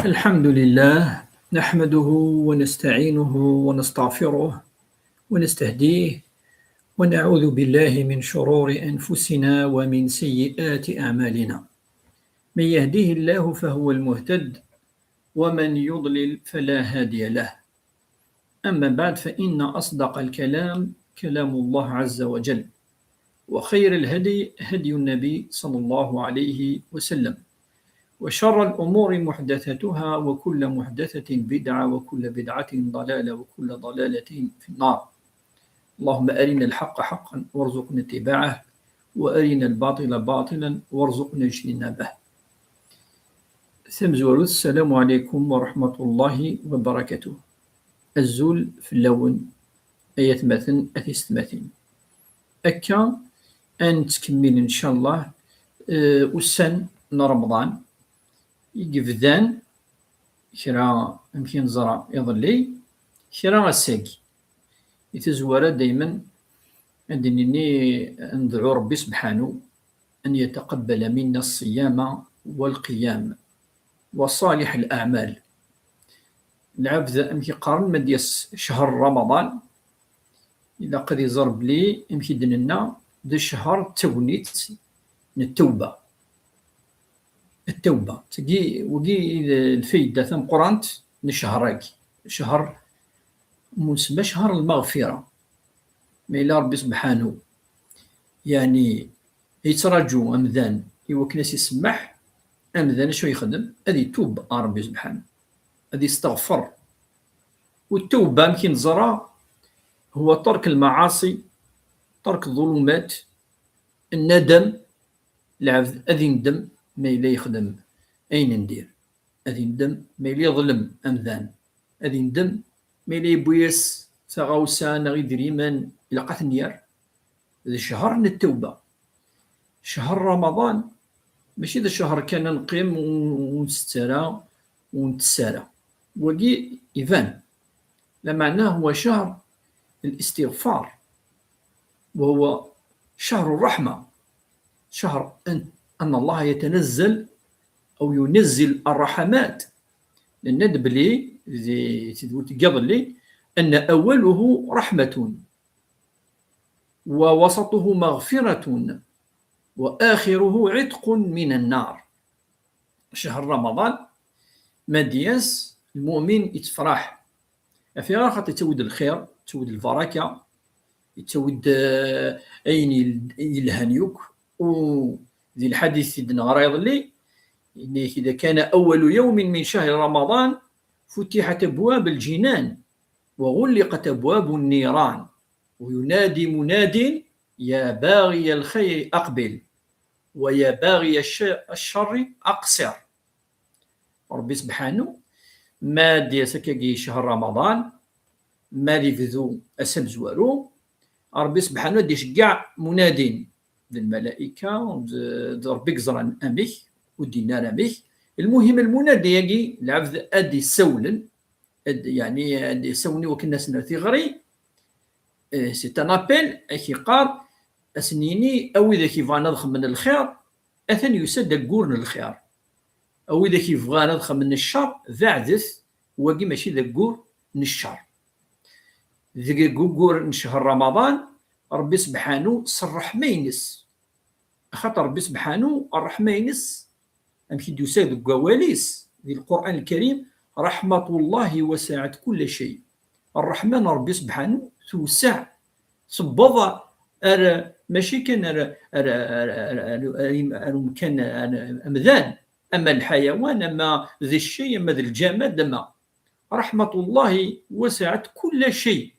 الحمد لله نحمده ونستعينه ونستغفره ونستهديه ونعوذ بالله من شرور أنفسنا ومن سيئات أعمالنا. من يهده الله فهو المهتد ومن يضلل فلا هادي له. أما بعد، فإن أصدق الكلام كلام الله عز وجل، وخير الهدي هدي النبي صلى الله عليه وسلم، وشر الأمور محدثاتها، وكل محدثة بدعة، وكل بدعة ضلالة، وكل ضلالة في النار. اللهم أرنا الحق حقا وارزقنا اتباعه، وأرنا الباطل باطلا وارزقنا اجتنابه. السلام عليكم ورحمة الله وبركاته. الزول في اللون آية مثل أثيستماثين أكا أن تكمل إن شاء الله أسان رمضان يقفدان كرا يمكن زرع يظلي كرا الساقي يتزورا دايما عندني ندعو ربي سبحانه أن يتقبل منا الصيام والقيام وصالح الأعمال. العبد أمكي قارن مديس شهر رمضان إذا قد يزرب لي أمكي دننا ذا شهر تونيت التوبة تجي وجي الفايدة ثم قرانت نشهرك شهر مسمى شهر المغفرة. ما إلا ربي سبحانه يعني يترجو أمذان يوكناس يسمح أمذان شو يخدم هذه يتوب ربي سبحانه، هذه يستغفر. والتوبة يمكن زرع هو ترك المعاصي، ترك الظلمات، الندم. العبد أذي ندم ما إلا يخدم أين ندير، أذي ندم ما إلا يظلم أمذان، أذي ندم ما إلا يبويس تغاوسان غير دريمان إلى قثنيار. هذا شهر التوبة، شهر رمضان ماشي ذا الشهر كان نقيم ونسترى ونتسارى وقي إيفان، لا معناه هو شهر الاستغفار، وهو شهر الرحمة، شهر أن الله يتنزل أو ينزل الرحمات. للندب لي قبل لي أن أوله رحمة ووسطه مغفرة وآخره عتق من النار. شهر رمضان مدياس المؤمن يتفرح في خاطر يتود الخير، يتود البركة، يتود أين يلهنيوك. وذي الحديث سيدنا غريض لي إنه إذا كان أول يوم من شهر رمضان فتحت أبواب الجنان وغلقت أبواب النيران وينادي مناد يا باغي الخير أقبل ويا باغي الشر أقصر. ربي سبحانه ما دي سكاكي شهر رمضان ما دي فذو أسم زوارو. ربي سبحانه دي شقع منادين الملائكة ربي قزران أمك ودينار أمك. المهم المنادي يجي العبد أدي سولا يعني أدي سوني وكنا سنرثي غري سي ان ابل اكي قال اسنيني او اذا كيف نضخم من الخير اثن يسد قورن الخير، او اذا كيف نضخم من الشر ذعدث وقي ماشي ذا قور من الشر. ذا قور من شهر رمضان ربي سبحانه صرح مينس خاطر ربي سبحانه الرحمينس امشي دوساد قواليس في القرآن الكريم رحمة الله وسعت كل شيء. الرحمن ربي سبحانه توسع صبض ماشي كان كان أمذان، أما الحيوان، أما ذي الشيء، أما ذي الجماد، أما رحمة الله وسعت كل شيء.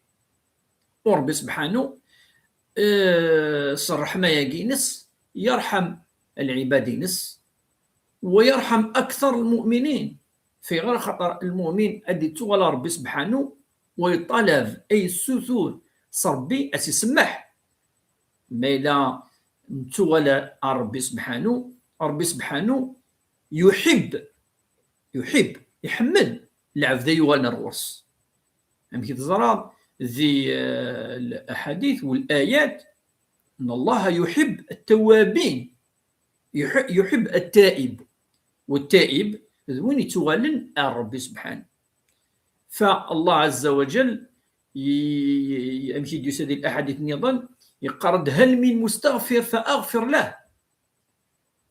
وربي سبحانه صرح ما يجينس يرحم العباد نس ويرحم أكثر المؤمنين. في غير خطر المؤمن أدي تغلى ربي سبحانه ويطلب أي السثور صربي أسيسمح ما إلا تغلى ربي سبحانه. ربي سبحانه يحب يحمد العبد يغلى الرؤوس. يمكن تزرع ذي الأحاديث والآيات أن الله يحب التوابين، يحب التائب، والتائب وين يتوغلن ربي سبحانه. فالله عز وجل يمشي ديوس هذه الاحاديث نظن يقرد: هل من مستغفر فاغفر له،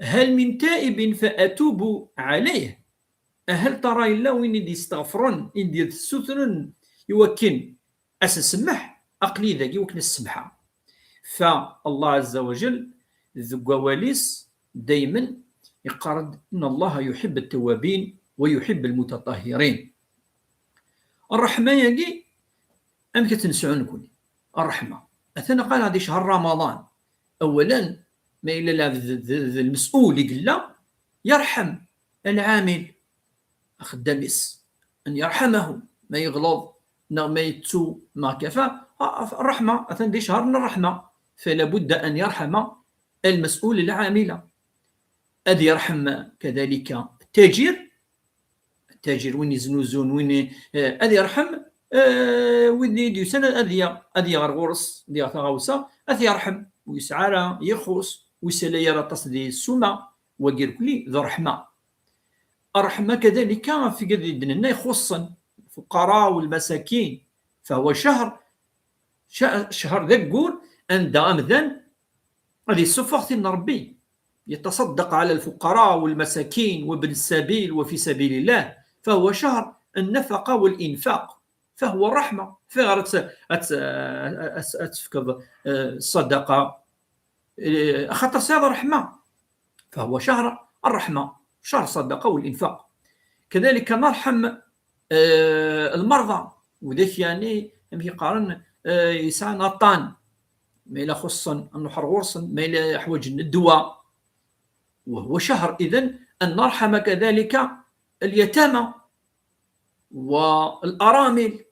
هل من تائب فاتوب عليه، هل ترى الا وين يدي يستغفرون يدي السترن يوكن اسسمح اقلي ذاك يوكن السمحه. فالله عز وجل ذو واليس دائما يقرد ان الله يحب التوابين ويحب المتطهرين. الرحمه يجي ام كتنسعوا نكون الرحمه اثنا قال هذه شهر رمضان. اولا ما الا المسؤول يقول يرحم العامل خداميس ان يرحمه، ما يغلط ما يتو ما كفى. الرحمه اثنا دي شهر من الرحمه، فلا بد ان يرحم المسؤول العامل. أذ يرحم كذلك التاجر وين يزنوزون وين أذ يرحم وين يديو سنة أذ يغرغرس ديال تغاوسة أذ يرحم ويسعى يخص ويسلا يرى تصدي السمة وقير كلي ذو رحمة. الرحمة كذلك في قد دننا يخصا الفقراء والمساكين، فهو شهر ذاك قول أن دام ذن هذه الصفة من ربي يتصدق على الفقراء والمساكين وابن السبيل وفي سبيل الله، فهو شهر النفقة والإنفاق، فهو الرحمة. فغير تفكر الصدقة خاطر هذا رحمة، فهو شهر الرحمة، شهر الصدقة والإنفاق. كذلك نرحم المرضى، وذاك يعني يقارن يسعى نطان ما إلا خصا أنه حرورصا ما إلا يحوج الدواء، وهو شهر إذن أن نرحم كذلك اليتامى والأرامل.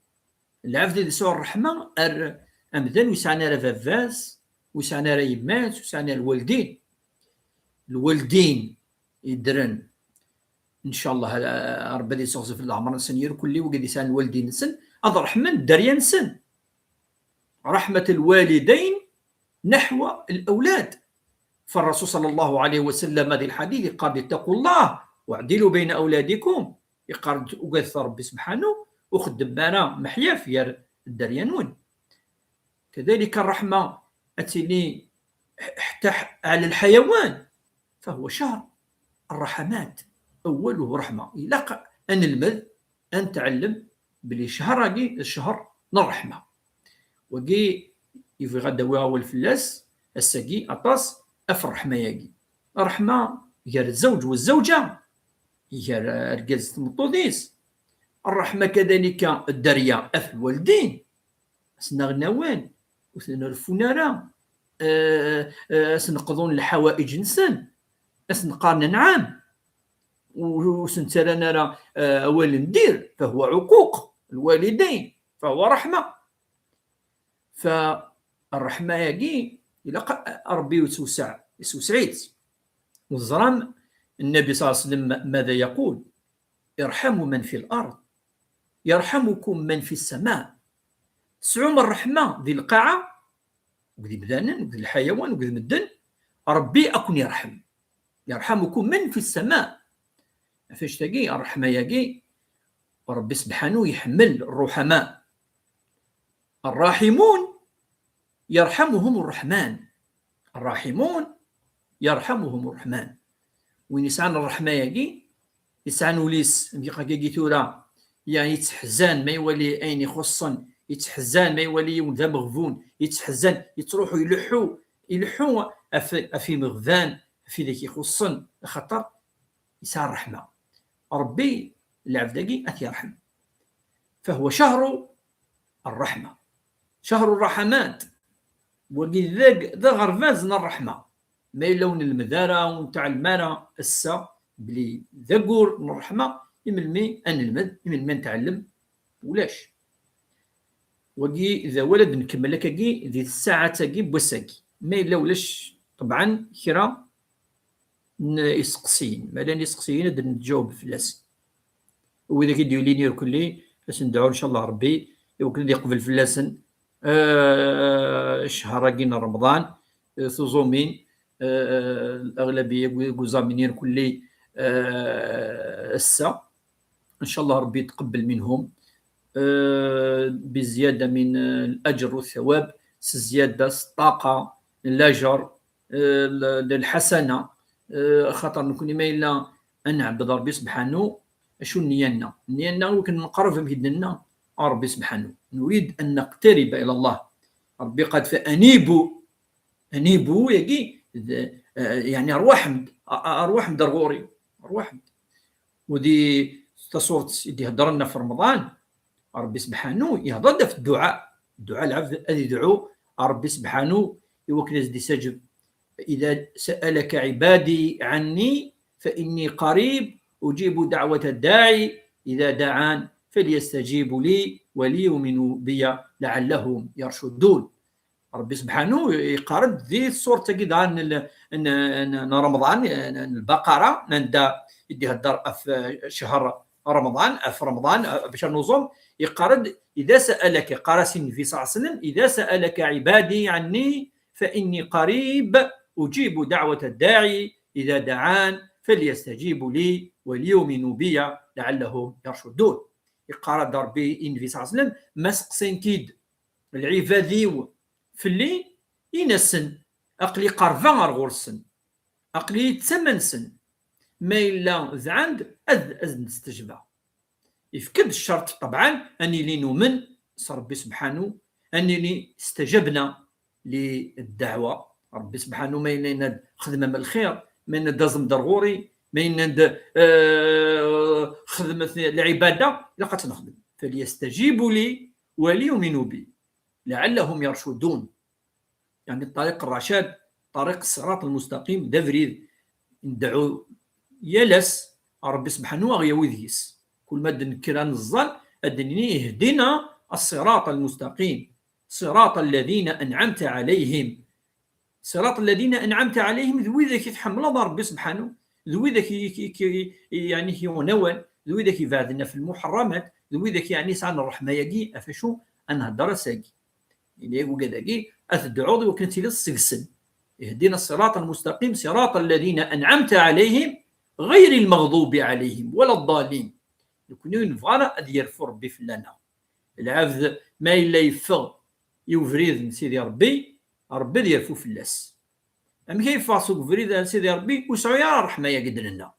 العبد اللي سوى الرحمة أمذن ويسعنا رفافاس ويسعنا ريمات ويسعنا الوالدين يدرن إن شاء الله ربي دي سوغز في العمر نسن كل وقد يسعنا الوالدين نسن هذا رحمة دريا نسن رحمة الوالدين نحو الأولاد. فالرسول صلى الله عليه وسلم هذه الحديث قال: اتقوا الله واعدلوا بين أولادكم. يقال أقاث ربي سبحانه وخدم بانا محيا في الدريانون. كذلك الرحمة أتني حتى على الحيوان، فهو شهر الرحمات، أوله رحمة. إلا أن نلمذ أن تعلم بلي شهر الشهر الرحمة. وقي يفي غدا واول فلاس الساقي أطاس أف الرحمة ياقي. الرحمة هي الزوج والزوجة، هي رجال تمطوديس. الرحمة كذلك الدريا أف الوالدين أسنا غناوان وثنا الفنارة أسنقضون الحوائج نسان أسنقارن نعام وسنترى نرى أول ندير، فهو عقوق الوالدين، فهو رحمة. فالرحمة ياقي إلا ربي يسوسعيت والزرام. النبي صلى الله عليه وسلم ماذا يقول؟ ارحموا من في الأرض يرحمكم من في السماء. سعوم الرحمة ذي القاعة وذي بدانا وذي الحيوان وذي مدن ربي أكون يرحمكم من في السماء. فاش تاقي الرحمة ياقي ربي سبحانه يحمل الرحماء. الراحمون يرحمهم الرحمن، الراحمون يرحمهم الرحمن. وين يسعن الرحمة ياقي يسعن وليس يقاقي تورا يعني يتحزان ما يولي أين يخصن، يتحزان ما يولي ذا مغفون، يتحزان يتروحوا يلحوا أفي مغفان في ذاك يخصن خطر يسعى الرحمة. ربي العبد أثي يرحم، فهو شهر الرحمة، شهر الرحمات. وقذاك ذا غرفازنا الرحمة ما يلون المدارة ونتاع المارة السا بلي ذاقور من الرحمة يملمي أن المد يملمي نتعلم ولاش. وقي إذا ولد نكمل لك ذي الساعة تاقي بوساقي ما يلا ولاش طبعا كرا يسقسين مالان يسقسين هذا نتجاوب في اللاس. وإذا كيديو ليني كلي باش ندعو إن شاء الله ربي يوكل يقبل في اللسن شهر كينا رمضان ثوزومين الأغلبية قوزامينين كلي السا ان شاء الله ربي يتقبل منهم بزياده من الاجر والثواب، زياده الطاقه، الاجر، الحسنه، خاطر نكون ما الا ان نعبد ربي سبحانه. شو نيالنا؟ نيالنا هو نقرب بيدنا ربي سبحانه، نريد ان نقترب الى الله. ربي قد فانيبوا، انيبوا يجي يعني ارواح مدرغوري، ارواح. ودي تصورت يدي هضرنا في رمضان ربي سبحانه يهضر في الدعاء العبد الذي يدعو ربي سبحانه يوكل يزدي سجب. إذا سألك عبادي عني فإني قريب أجيب دعوة الداعي إذا دعان فليستجيبوا لي وليؤمنوا بي لعلهم يرشدون. ربي سبحانه يقارب ذي الصورة كده عن رمضان، البقرة نندا يدي هدر في شهر رمضان، في رمضان باش نوصم يقارب إذا سألك قارسين في صلى الله عليه وسلم إذا سألك عبادي عني فإني قريب أجيب دعوة الداعي إذا دعان فليستجيبوا لي وليؤمنوا بي لعلهم يرشدون. يقارب ربي إن في صلى الله عليه وسلم مسقسين كيد العباديو في الليل ينسن أقلي قرفان أرغور السن أقلي 8 سن ما إلا زعند أذ نستجبى. يفكد الشرط طبعا أني لي نؤمن ربي سبحانه أني لي استجبنا للدعوة ربي سبحانه ما إلا خدمة من الخير، ما إلا دازم درغوري، ما إلا خدمة العبادة لقد نخدم. فليستجيبوا لي وليؤمنوا بي لعلهم يرشدون. يعني الطريق الرشاد، طريق الصراط المستقيم دفريد ندعو يلس ربي سبحانه وغيوذيس كل ما نكران الظل أدني يهدنا الصراط المستقيم صراط الذين أنعمت عليهم. صراط الذين أنعمت عليهم ذوي ذاك يتحمل ربي سبحانه، ذوي ذاك يعني يونول، ذوي ذاك يبعدنا في المحرمات، ذوي ذاك يعني سعنا الرحمة يجي أفشو أنها درساكي إليه وكذاكي أتدعوضي وكنت للسجسن يهدينا الصراط المستقيم صراط الذين أنعمت عليهم غير المغضوب عليهم ولا الضالين. يكونون فغانا أذ يرفو ربي فلنا العبد ما إلا يفغ يوفريد من سيدي ربي ربي يرفو فلاس. أم كيف فاسوق فريد سيدي ربي وسعيا رحمة يقدر لنا.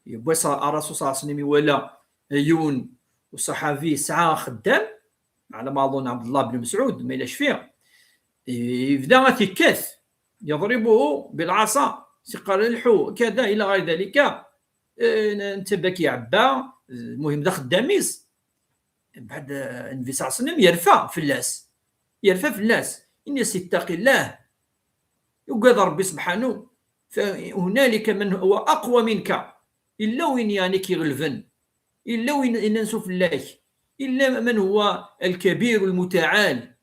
يبوي الرسول صلى الله عليه وسلم ولا يون وصحابي ساعة خدام على ما أظن عبد الله بن مسعود ما يلاش فيها يبدا تيكاث يضربه بالعصا سقر الحو كذا إلى غير ذلك. انت باكي عبا المهم دا خداميس بعد النبي صلى الله عليه وسلم يرفع في اللاس إن يتقي الله يقدر ربي سبحانه فهنالك من هو أقوى منك إلا وين يعني كيغلفن إلا وين إن نشوف الله إلا من هو الكبير المتعال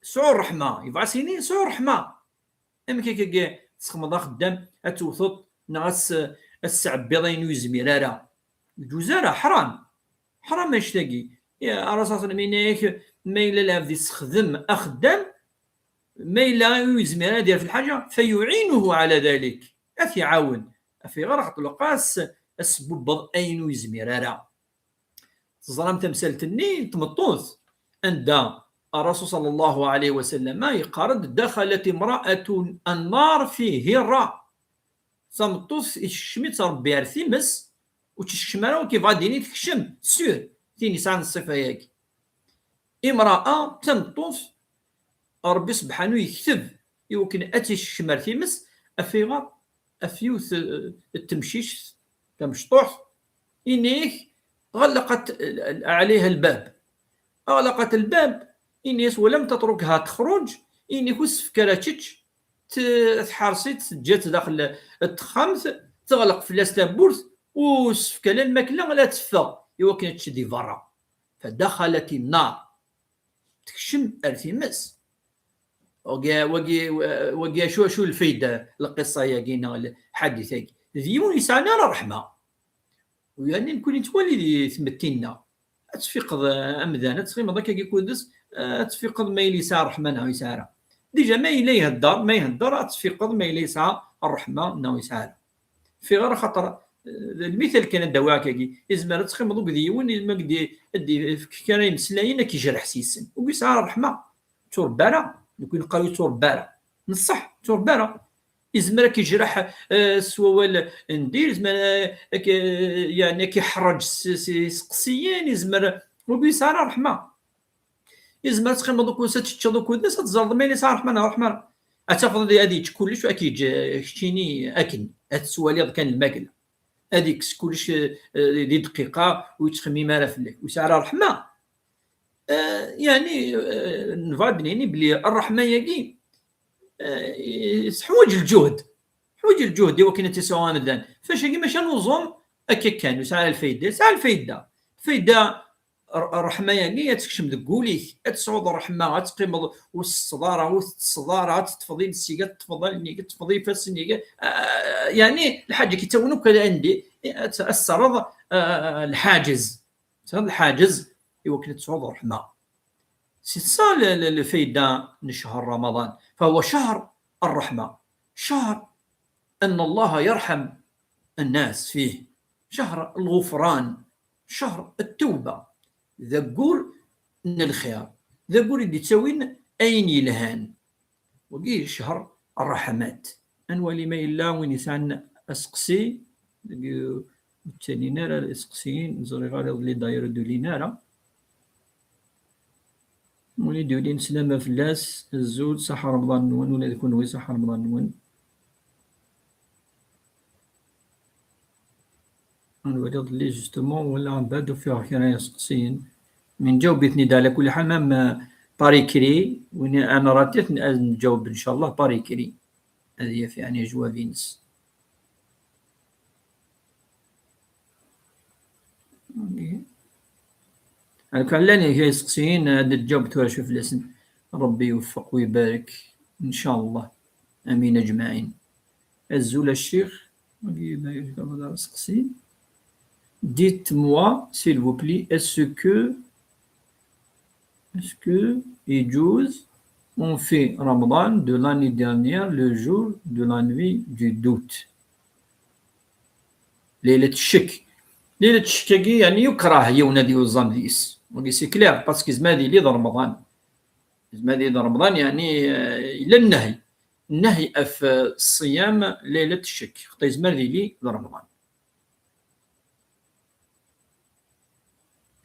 سعور رحمة يبغى سيني سعور رحمة. أما كي تسخمض خدام أتوثط ناس السعبيضين ويزميرارا الجوزارة حرام ما يشتاقي يا راسا منيك ما إلا لا بدي تخدم أخدم ما إلا يزميرا دير في الحاجة فيعينه على ذلك أثي عاون في غرق القاس أسبب أين يزميرارا. ظلم تمثلتني تمطوث عند الرسول صلى الله عليه وسلم يقارد دخلت امرأة النار في هرة تمطوث الشميت ربي عرثيمس وتشمرا كيف غادي تكشم سير تيني سان الصفة ياك امرأة تمطوث ربي سبحانه يكتب يمكن أتي الشمر تيمس أفيغا أفيوث التمشيش كمشطوح إنيك غلقت عليها الباب أغلقت الباب إنيس ولم تتركها تخرج إني وسف كراتش تحرصت جات داخل التخمث تغلق في لاستانبورث وسف كلا الماكلة لا تفا يوكن تشدي برا فدخلت النار تكشم أرثيمس وقيا شو الفايدة القصة ياكينا الحادثة ديون يسعنا رحمة ويعني نكون نتولي تمتينا تفيقظ أمذان تسخيم ذاك يقودس تفيقظ ما يليسا رحمة ناو يسارة ديجا ما يليه الدار ما يهدر تفيقظ ما يليسا الرحمة ناو يسارة في غير خاطر المثال كان دواكي إزمار تخمض ديون المقدي كان يمسلاين كيجرح سيسن وبيسعى الرحمة توربارة يكون قالوا توربارة نصح توربارة إزمار كيجرح سوال ندير إزمار يعني كيحرج سقسيين إزمار وبيسعى الرحمة إزمار تخمض كوسات تشضو كودس تزرد ميلي صار الرحمن أتفضل هذه كلش أكيد شتيني أكن هاد السواليض كان الماكلة هذيك كلش دي دقيقة ويتخمي مالا فلك وسعر الرحمة يعني نفاد يعني بلي الرحمة يجي حوايج الجهد وكاين تساوى مدان فاش يجي ماشي نظم هكا كان وسعر الفايدة سعر الفايدة الرحمة يعني تكشم ذكوليك تصعود الرحمة تقيم والصدارة تتفضي السيقة تفضي فاسنيقة يعني الحاجة كيتونو كذا عندي السرض الحاجز يوكل تصعود الرحمة سيصال الفايدة لشهر رمضان فهو شهر الرحمة شهر أن الله يرحم الناس فيه شهر الغفران شهر التوبة ذكور من الخير ذكور اللي تسوين أين يلهان وقيل شهر الرحمات أنوالي ما إلا وين يسعن أسقسي التاني نارا الأسقسيين زوري غالي اللي داير دولي نارا ولي دولين سلامة فلاس الزود صح رمضان نون ولا يكون هو صح رمضان نون أنوالي اللي جستمون ولا عم بادو فيها كان يسقسين من جاوبتني دا على كل حال مام باريكري وين انا راتيت نجاوب ان شاء الله باريكري هذه في يعني جوابينس انا كان لاني هي يسقسين هذا الجواب تو شوف الاسم ربي يوفق ويبارك ان شاء الله امين اجمعين الزول الشيخ يسقسين dites-moi s'il vous plaît est-ce que يجوز on fait Ramadan de l'année dernière le jour de la nuit du doute ليلة الشك يعني يكره يونادي وزام ديس ودي سي كلير باسكو زمادي لي رمضان يعني الى النهي في الصيام ليلة الشك خطي زمادي لي رمضان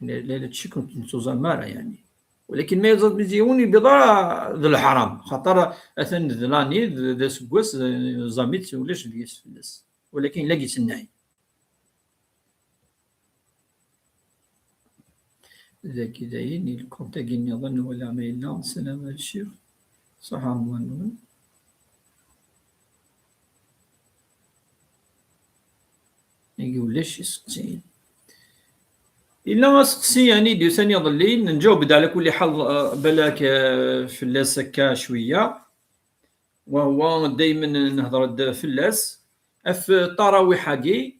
ليلة الشك نتوزان مارا يعني ولكن ما يزاد مزيوني بضاعة ذو الحرام خاطر أثن ذلاني ذا سكوس زاميت ولاش ديس فلس ولكن لاقي سناي ذاك داين الكونتاكين يظن ولا ما إلا سلام الشيخ صح رمضان يقول ليش يسقسين إلا ما سقسي يعني ديو ثاني ظلين نجاوب على كل حال بلاك في اللاس هكا شوية وهو دايما نهضر في اللاس في التراويح حقي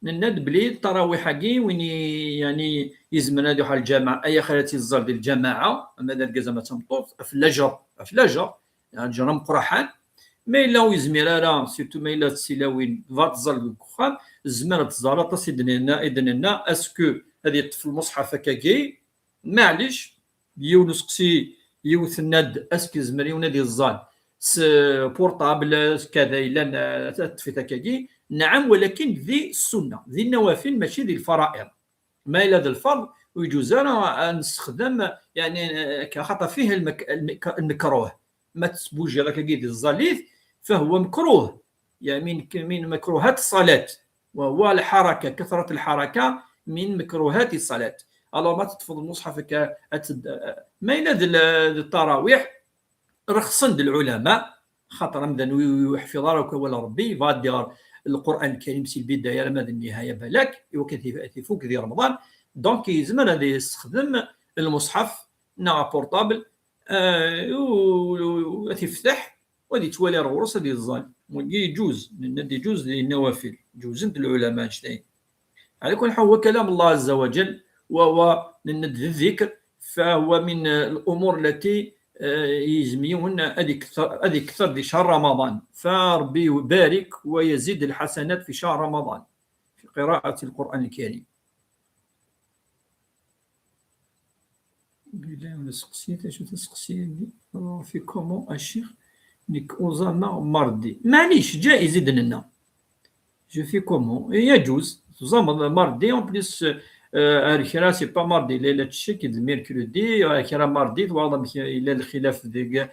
نند بلي التراويح حقي وين يعني يزمن هادو حال الجامعة أي خالتي الزر ديال الجماعة أما دار كازا ما تمطوط في اللجر يعني جرام قرحان ما إلا يزمير راه سيرتو ما إلا تسيلاوين فات زر الكخان الزمان تزارة إذن أسكو هذه في المصحف هكاكي معليش يونسقسي يوثند اسكي زمري ونادي الزان بورطابل كذا الا تفيت هكاكي نعم ولكن ذي السنه ذي النوافل ماشي ذي الفرائض ما الى ذي الفرض ويجوز انا نستخدم يعني خاطر فيه المكروه ما تسبوج هذاك كيدير الزليث فهو مكروه يعني من مكروهات الصلاه وهو الحركه كثره الحركه من مكروهات الصلاة الله ما تتفضل المصحف ما إلا التراويح رخصن العلماء خاطر مدن يحفظ راك ولا ربي فادير القرآن الكريم سي البداية لما النهاية بالك وكان فوق ذي رمضان دونك يزمن هذا يستخدم المصحف نا بورطابل وتفتح ودي توالي الرؤوس ديال الظن يجوز للنوافل جوزن العلماء شتاين على كل حال هو كلام الله عز وجل وهو من الذكر فهو من الأمور التي يزميون هذيك كثر دي شهر رمضان، فربي يبارك ويزيد الحسنات في شهر رمضان في قراءة القرآن الكريم. بلا سقسيت شو تسقسي في كومون الشيخ نيك أوزاما ماردي، معليش جائز لنا جو في كومون يجوز زعما ماردي اون بليس الكرا سي با ماردي ليلة الشك الميركودي الكرا ماردي والله الى الخلاف ديك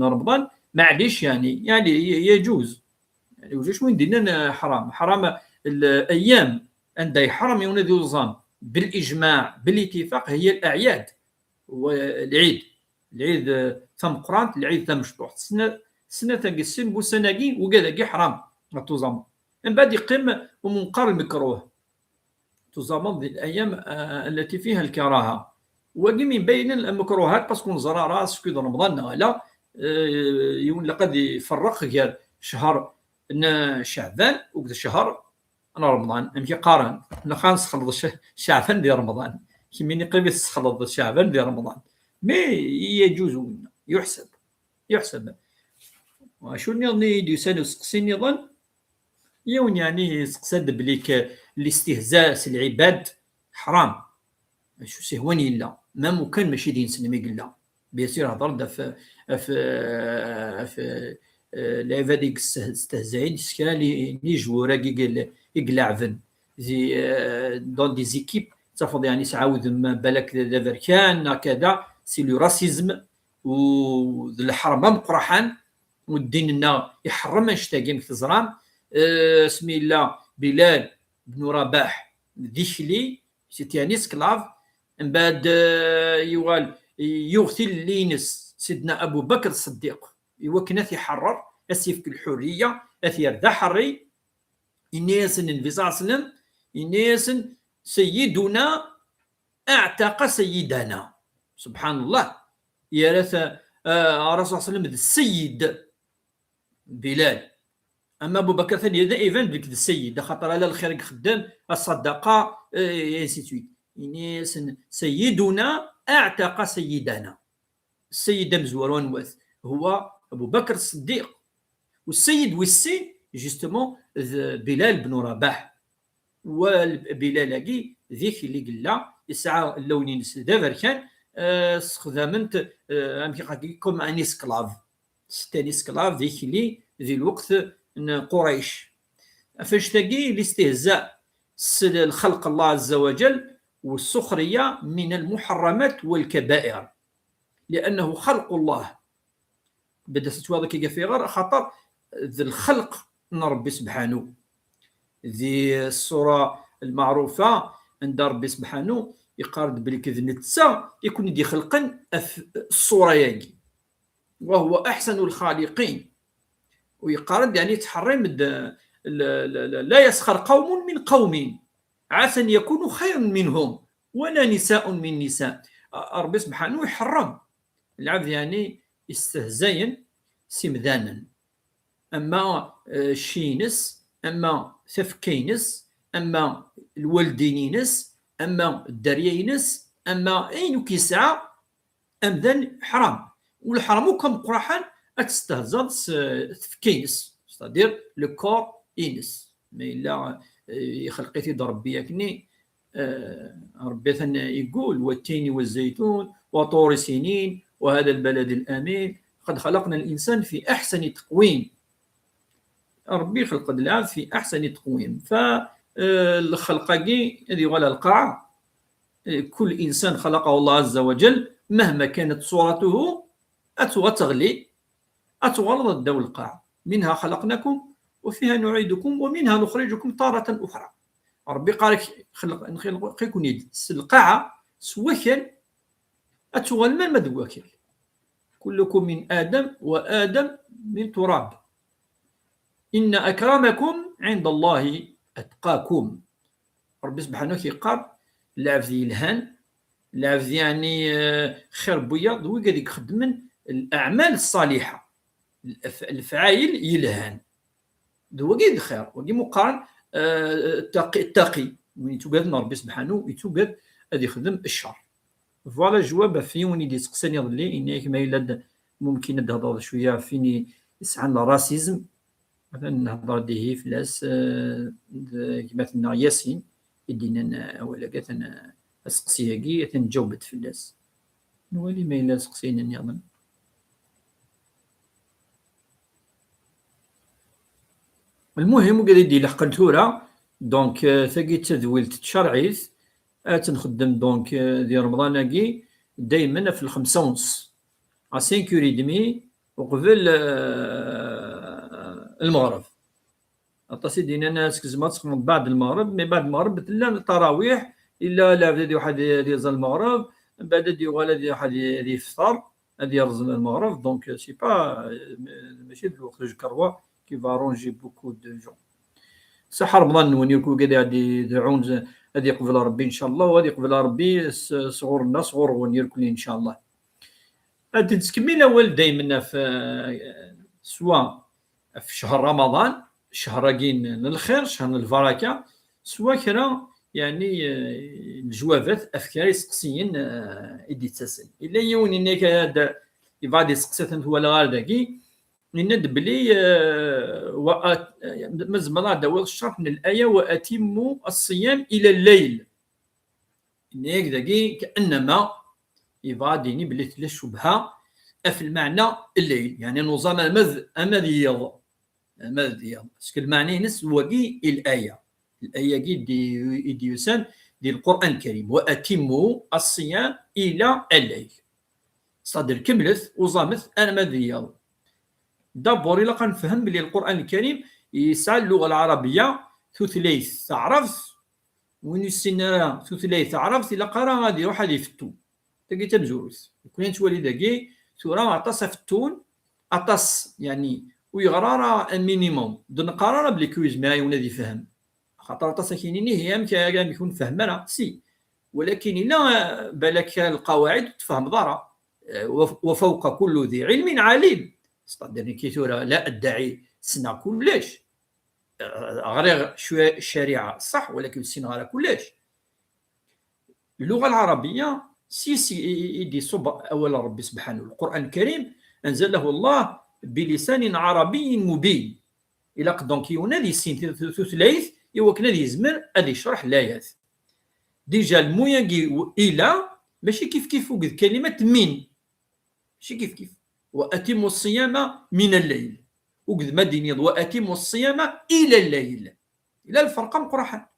رمضان معليش يعني يجوز يعني وجوش وين دينا حرام الايام عند يحرم يونادي وزام بالاجماع بالاتفاق هي الاعياد والعيد ثم قران العيد ثم مشطوح سنه تقسم بوسناقي وكذا حرام توزام من بعد يقيم ومنقر المكروه تزامن الايام التي فيها الكراهه وقيم من بين المكروهات باسكو نزرع راس في رمضان ولا يقول لقد يفرق غير شهر شعبان وكذا شهر رمضان امشي قارن خاص خلط شعبان ديال رمضان كيما نقيم يخلط شعبان ديال رمضان مي يجوز يحسب وشو نظني ديسانو سقسيني ظن يون يعني سقساد بليك الاستهزاء العباد حرام شو سهواني لا ما ممكن ماشي دين سلمي قلا بيصير هضر في العباد يستهزئين سكا لي جوورا يقلعفن زي دون دي زيكيب تفضل يعني تعاود بالك دابا كان كذا سي لو راسيزم والحرام مقرحان والدين يحرم اشتاقين في زرام اسمي الله بلال بن رباح ديشلي سيتي اسكلاف من بعد يوال يغتل لينس سيدنا ابو بكر الصديق يوكنا يحرر اسيف الحريه اثير ذا حري الناس النبي صلى الله عليه وسلم الناس سيدنا اعتق سيدنا سبحان الله يا رث الرسول صلى الله عليه وسلم السيد بلال اما ابو بكر ثاني هذا ايفان ديك السيد خاطر على الخير خدام الصدقه سيتويت سيدنا اعتق سيدنا السيد مزور ونواث هو ابو بكر الصديق والسيد والسين جوستومون بلال بن رباح وبلال ذيك اللي قلنا يسعى اللونين دابا كان استخدمت كوم ان اسكلاف ستاني اسكلاف ذيك اللي ذي الوقت قريش فاش تلاقي الاستهزاء الخلق الله عز وجل والسخرية من المحرمات والكبائر لأنه خلق الله بدأت تتواضع كي في غير خطر ذي الخلق من ربي سبحانه ذي الصورة المعروفة عند ربي سبحانه يقارد بلي كذا نتسا يكون يدي خلقا الصورة ياكي وهو أحسن الخالقين ويقارن يعني تحرم لا يسخر قوم من قوم عسى أن يكونوا خيرا منهم ولا نساء من نساء ربي سبحانه يحرم العبد يعني استهزاء سمذانا أما شينس أما ثفكينس أما الوالدينينس أما الدريينس أما أين كيسعى أمذن حرام والحرام كم قرحان أتستهزأ ثفكينس c'est-à-dire le corps inus mais إلا خلقتي ضربي ياكني ربي يقول والتين والزيتون وطور سنين وهذا البلد الأمين قد خلقنا الإنسان في أحسن تقويم ربي خلق العبد في أحسن تقويم فالخلقة هذه ولا القاعة كل إنسان خلقه الله عز وجل مهما كانت صورته أتغلي أتغلظ الدول القاعة منها خلقناكم وفيها نعيدكم ومنها نخرجكم تارة أخرى ربي قال خلقكم يد القاعة سوكل أتغل من مذوكل كلكم من آدم وآدم من تراب إن أكرمكم عند الله أتقاكم ربي سبحانه قال العبد يلهان العبد يعني خير بيض وقاعد يخدم الأعمال الصالحة الفعايل يلهان دو قيد خير وقي مقارن التقي من يتوجد ربي سبحانه يتوجد هذا يخدم الشر فوالا جواب في وني دي سقساني ظلي إنك ما إلا ممكن نهضر شوية فيني يسعى الراسيزم مثلا نهضر ديه فلاس كما قلنا ياسين يدينا ولا قالت انا اسقسيها كي تنجاوبت فلاس نولي ما إلا سقسينا يظن. المهم وقاعد يدي لحق ثورة دونك ثقي تدويل تشرعيت تنخدم دونك ديال رمضان دايما في 5:30 5:30 وقبل المغرب. عطاسي دينا ناس كزما تسخن بعد المغرب مي بعد المغرب بتلا التراويح الا لا بدا واحد يزال المغرب بعد دي ولا دي واحد يفطر هذه يرزم المغرب دونك سي با ماشي الوقت كروا كي فا رونجي بوكو دو جون. صح رمضان نوني كو قاعد يدعون هذه قبل ربي ان شاء الله وهذه قبل ربي صغور الناس صغور ونير كل ان شاء الله. هاد تكمل اول دائما في سواء في شهر رمضان شهر كين الخير شهر البركه سواء كرا يعني الجوابات افكار سقسيين ادي تسال الا يوني انك هذا يبغى سقسات هو الغار داكي ند بلي مزمرة داول الشرح من الآية وأتم الصيام إلى الليل إنك داكي كأنما يبغى ديني بلي تلا الشبهة في المعنى الليل يعني نظام أمذيض باسكو المعنى نس هو كي الآية كي دي يسان ديال القرآن الكريم وأتم الصيام إلى الليل صادر كملت وزامت أمذيض. دابور إلا كنفهم بلي القرآن الكريم يسعى اللغة العربية ثلاث تعرف وين السنة ثلاث عرفت إلا قرا غادي يروح غادي يفتو تاكي تمزوز كون تولي داكي سورة عطاس فتون عطاس يعني ويغرا مينيموم دون قرار بلي كويز ما يونادي فهم خاطر عطاس كاينين هي يمكن يكون فهمنا سي ولكن إلا بالك القواعد تفهم ضرا وفوق كل ذي علم عليم صدرني كيثورة لا أدعي سنا كلش غير شوية الشريعة صح ولكن سنا على كلش. اللغة العربية سي يدي صب أول ربي سبحانه القرآن الكريم أنزله الله بلسان عربي مبين إلا قدونك يونادي سين ثلاث يوكنا دي زمر أدي يشرح الآيات ديجا الموياكي إلى ماشي كيف وقد كلمة من ماشي كيف وأتم الصيام من الليل وقد ما ديني وأتم الصيام إلى الليل إلى الفرق مقرحة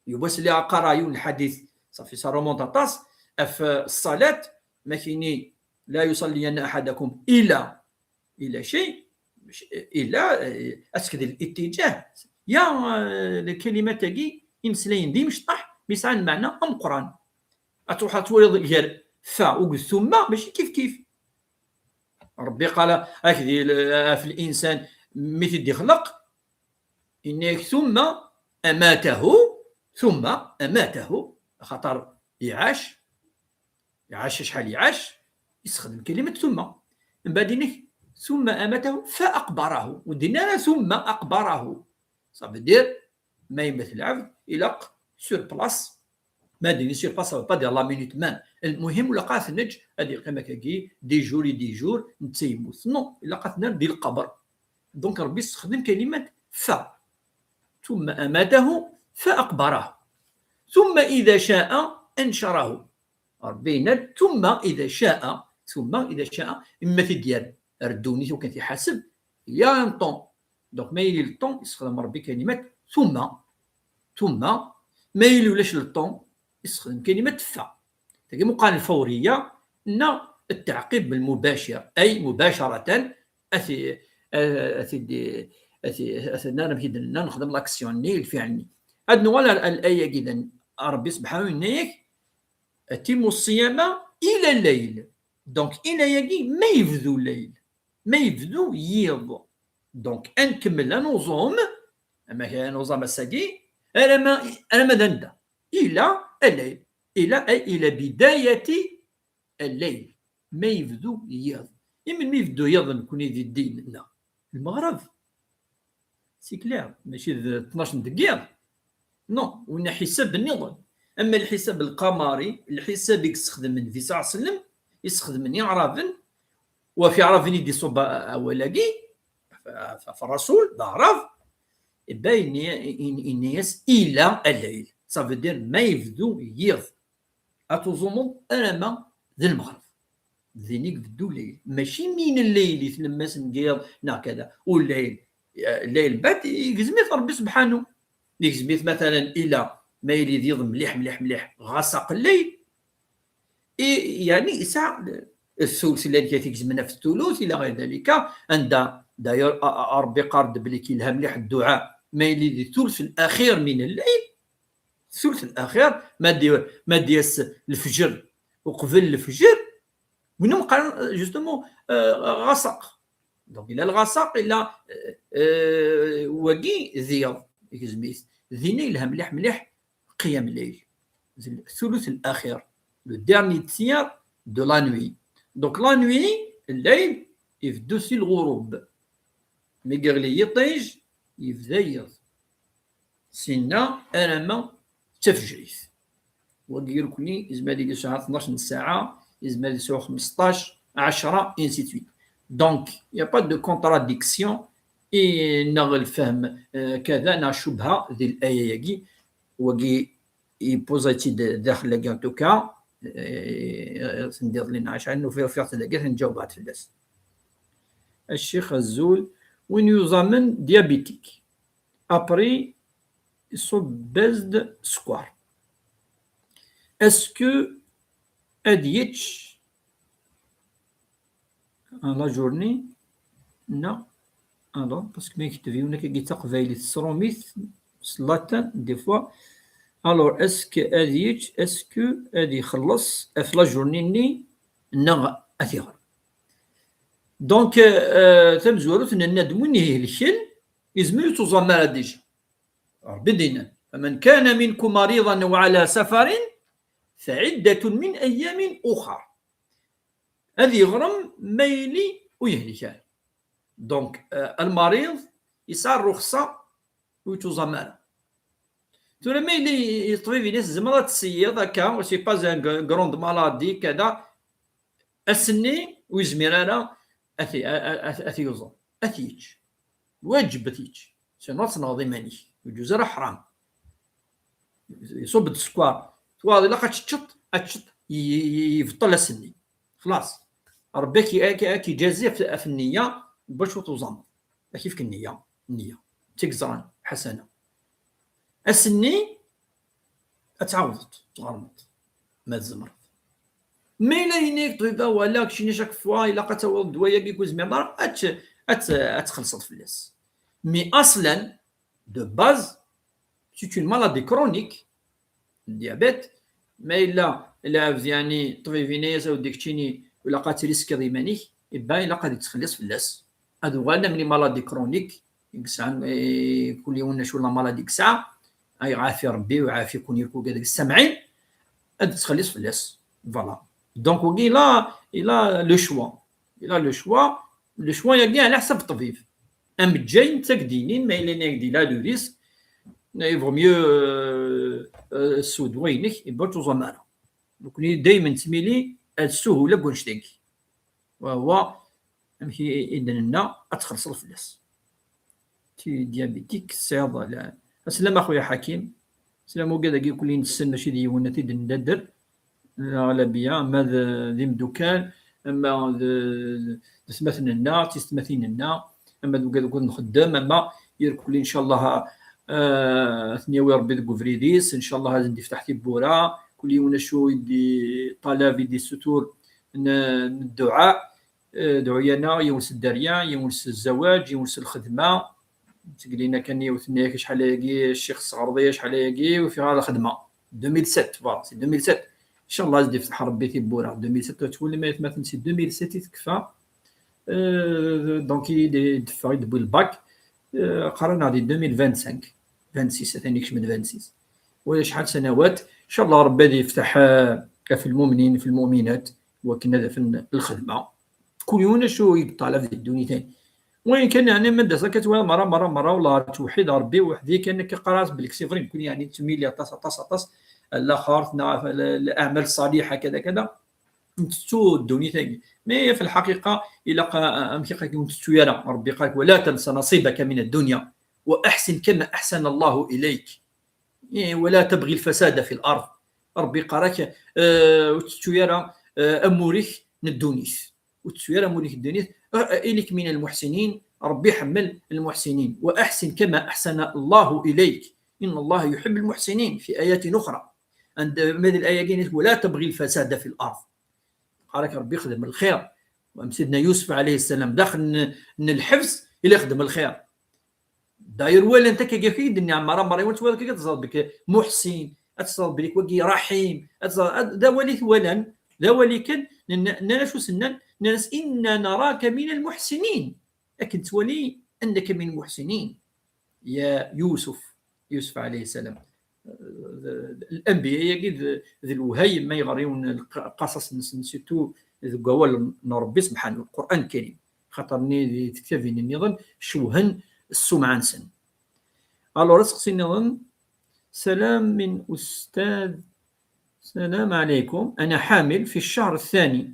يبس اللي قرايون الحديث صافي صار مونطاطاس في الصلاة ما كايني لا يصلين أحدكم إلى شيء إلا أسكد الاتجاه يا الكلمة تاكي يمسلين دي مشطح بيسعى المعنى أم قرآن أتروح تولد غير فا وقد ثم ماشي كيف ربي قال هكذا في الإنسان مثل دي خلق إنك ثم أماته خاطر يعاش شحال يعاش يستخدم كلمة ثم من بعد ثم أماته فأقبره ودينا ثم أقبره صافي دير ما يمثل العبد إلى سور بلاص ما ديني سور بلاص با دير لا مينوت مان المهم ولا قاث نج هذه قيمه كي دي جور نتيموت نو الا قاثنا ديال القبر دونك ربي استخدم كلمه ف ثم اماته فاقبره ثم اذا شاء انشره ربي ثم اذا شاء مثل ديال ردوني وكان يحاسب يا طون دونك ما يلي الطون يستخدم ربي كلمه ثم ما يلولاش للطون يستخدم كلمة فا تاكي مقارنة الفورية نا التعقيب بالمباشر أي مباشرة أثي نخدم لاكسيون ني الفعل هاد نوال الآية جدا ربي سبحانه نيك أتم الصيام إلى الليل دونك إلى يجي ما يبدو الليل ما يبدو يض دونك أنكمل نظام أما كان نظام الساقي أنا ما دندا إلى الليل إلى بداية الليل ما يبدو يض يمن ما يبدو يض نكون ذي الدين لا المغرب سي كلير ماشي 12 دقيقة نو وين حساب النظام اما الحساب القمري الحساب يستخدم من في ساعه سلم يستخدم يعرفن وفي عرفني دي صوب اولاقي فالرسول ضعرف باين الناس الى الليل صافي دير ما يبدو يض اتوزومون انا ما ذي المغرب ذينيك بدو الليل ماشي من الليل يتلمس نقيض كذا والليل الليل بعد يقزميت ربي سبحانه يقزميت مثلا الى ما يريد يض مليح مليح مليح غسق الليل يعني يسع الثلث الذي كيتجمعنا في الثلث الى غير ذلك عند داير ربي قارد بلي كيلها مليح الدعاء ما يريد الثلث الاخير من الليل الثلث الاخير ما دياس الفجر وقبل الفجر ونم قال جوستومون غسق دونك الى الغسق الى وكي ذيض يكزميس ذيني لها مليح مليح قيام الليل الثلث الاخير le dernier tiers de la nuit donc la nuit الليل يبدو سي الغروب مي قال يطيج يبدا يض سينا انا ما تفجريث وقير كلي يزمالي لي ساعه 12 ساعه يزمالي ساعه 15 10 ainsi de suite donc il n'y a pas de contradiction et نغ الفهم كذا نا شبهه ذي الايه يجي وقي يبوزيتي داخل لكان توكا سندير لنا عشان انه في رفيق تلاقيه نجاوبات في الناس الشيخ الزول وين يزامن ديابيتيك ابري يصب بزد سكوار اسكو اديتش لا جورني نا الو باسكو ما يكتبوا لنا كي تقبايلي السروميث سلاتان دي فوا الور اسكو اديتش اسكو ادي يخلص في لا جورني ني نا اثيغر دونك تمزورت ان الندمون يهلكن يزمل تزمر ديجا ربي دينا فمن كان منكم مريضا وعلى سفر فعدة من ايام اخرى هذه غرم ميلي ويهلكان دونك المريض يسار رخصة ويتزمر تولي ميلي يطبيب ناس زمرات السيد هكا سي با ان غروند مالادي كذا اسني ويزمر انا اثي يوزن اثيج واجب اثيج سينو تناضي ماني يجوز راه حرام يصب السكوار تواضي لا تشط يفطل السني خلاص ربي كي جازي في النيه باش توزن كيف النيه تكزران حسنه السني اتعوضت تغرمت ما تزمرت مي لا ينيك طبيبه ولا كشي شاك فوا الا قتاول دوايا كيكون زمير اتخلصت في الناس مي اصلا دو باز سي اون مالادي كرونيك الديابيت ما الا يعني طبيبينيس او ديكتيني ولا قات ريسك ديمانيك يبان الا قاد يتخلص في الناس هادو غالنا ملي مالادي كرونيك يكسعن كل يوم شو لا مالادي كسع اي عافي ربي وعافي كون يركو كذاك السمعين اد تخلص في الناس فوالا دونك وكي لا لو شوا لو شوا يجي على حسب الطبيب ام جاي نتا كدينين ما الا ناك دي لا لو ريسك يفو ميو السود وينك يبقى توزمانا دونك دائما تميلي السهوله كونشتيك وهو امشي اذن اتخلص الفلوس تي ديابيتيك صياده لا السلام اخويا حكيم سلام وكذا كيقول لي نستنى شي ديونا تيد ندر الغالبيه ماذا ذي مدوكان اما تسمثنا لنا تستمثين لنا اما دوكا نخدم اما يركب لي ان شاء الله ثنيا ربي ذو فريديس ان شاء الله هذا ندي فتحتي بورا كل يوم شو يدي طلب يدي ستور الدعاء دعينا يونس الدريا يونس الزواج يونس الخدمه تقلينا كان يوثني شحال يجي الشيخ الصغرضي شحال يجي وفي هذا الخدمه 2007 فوالا سي 2007 ان شاء الله زيد يفتح ربي في بورا 2007 تولي ما مثلا سي 2007 تكفى دونك يدفع يدبو الباك قرانا هذه 2025 26 ثاني كش من 26 ولا شحال سنوات ان شاء الله ربي يفتح في المؤمنين في المؤمنات وكنا في الخدمه كل يوم شو يطلع في الدنيا ثاني وين كان يعني مدرسه كتوالى مره ولا توحيد ربي وحدي كان كقرات بالكسي فريم كون يعني تميلي طاس الاخر الاعمال الصالحه كذا كذا نتسو الدنيا ثاني. مي في الحقيقه الى امشي نتسو يرى ربي قال ولا تنس نصيبك من الدنيا واحسن كما احسن الله اليك ولا تبغي الفساد في الارض. ربي قالك وتسو يرى امورك ندونيس وتسو يرى امورك الدنيا اليك من المحسنين. ربي حمل المحسنين واحسن كما احسن الله اليك ان الله يحب المحسنين. في ايات اخرى عند هذه الايه قالت ولا تبغي الفساد في الارض. قال لك ربي يخدم الخير. سيدنا يوسف عليه السلام داخل الحبس الى يخدم الخير. داير ولا انت كيف الدنيا مره وانت كتصل بك محسن اتصل بك وكي رحيم دا ولي ولن لا ولكن ناس سنن ناس ان نراك من المحسنين لكن تولي انك من المحسنين يا يوسف عليه السلام. الانبياء يجد ذي الوهيم ما يغريون القصص نسيتو ذو نربي سبحانه القران الكريم خاطرني تكتفين النظام شوهن السمعان سن. الو رزق سنظام سلام من استاذ السلام عليكم انا حامل في الشهر الثاني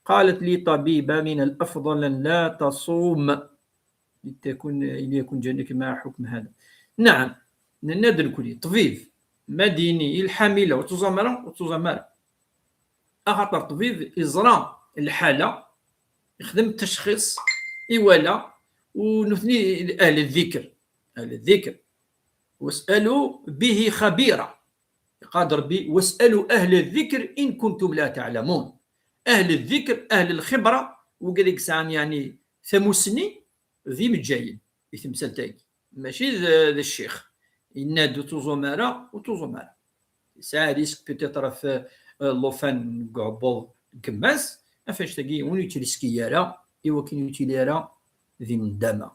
قالت لي طبيبه من الافضل ان لا تصوم ليكون جانك مع حكم هذا. نعم نادر كلي طبيب مديني الحامله وتزمر اخطر طبيب يزرع الحاله يخدم التشخيص يولا ونثني اهل الذكر واسالوا به خبيرا قادر بي واسالوا اهل الذكر ان كنتم لا تعلمون. اهل الذكر اهل الخبره وقال لك سام يعني ثمسني ذي متجايد يتمثل تاعي ماشي ذا الشيخ ينادو توزومارا ساعه ريسك بيتيتر في لوفان قعبوض كماس افاش تاقي ونيتي سكيارا ايوا كي نيتيليرا ذي ندامه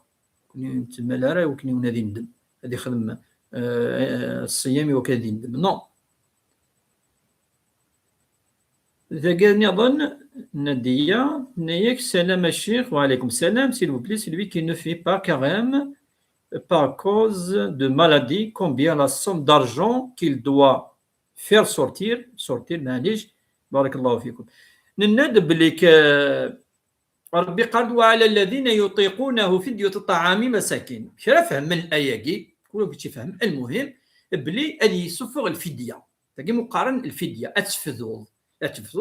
كوني تما لارا وكني ونا ذي ندم هذه خدم الصيام وكذي ندم نو إذا قال نظن نادية نيك سلام الشيخ وعليكم السلام s'il vous plaît celui qui ne fait pas carême par cause de maladie combien la somme d'argent qu'il doit faire sortir معليش بارك الله فيكم ننادب بليك ربي قال وعلى الذين يطيقونه فدية طعام مساكين شرا فهم من الآية كي كلهم كنتي فهم المهم بلي اللي يسفغ الفدية تاكي مقارن الفدية أتفذوض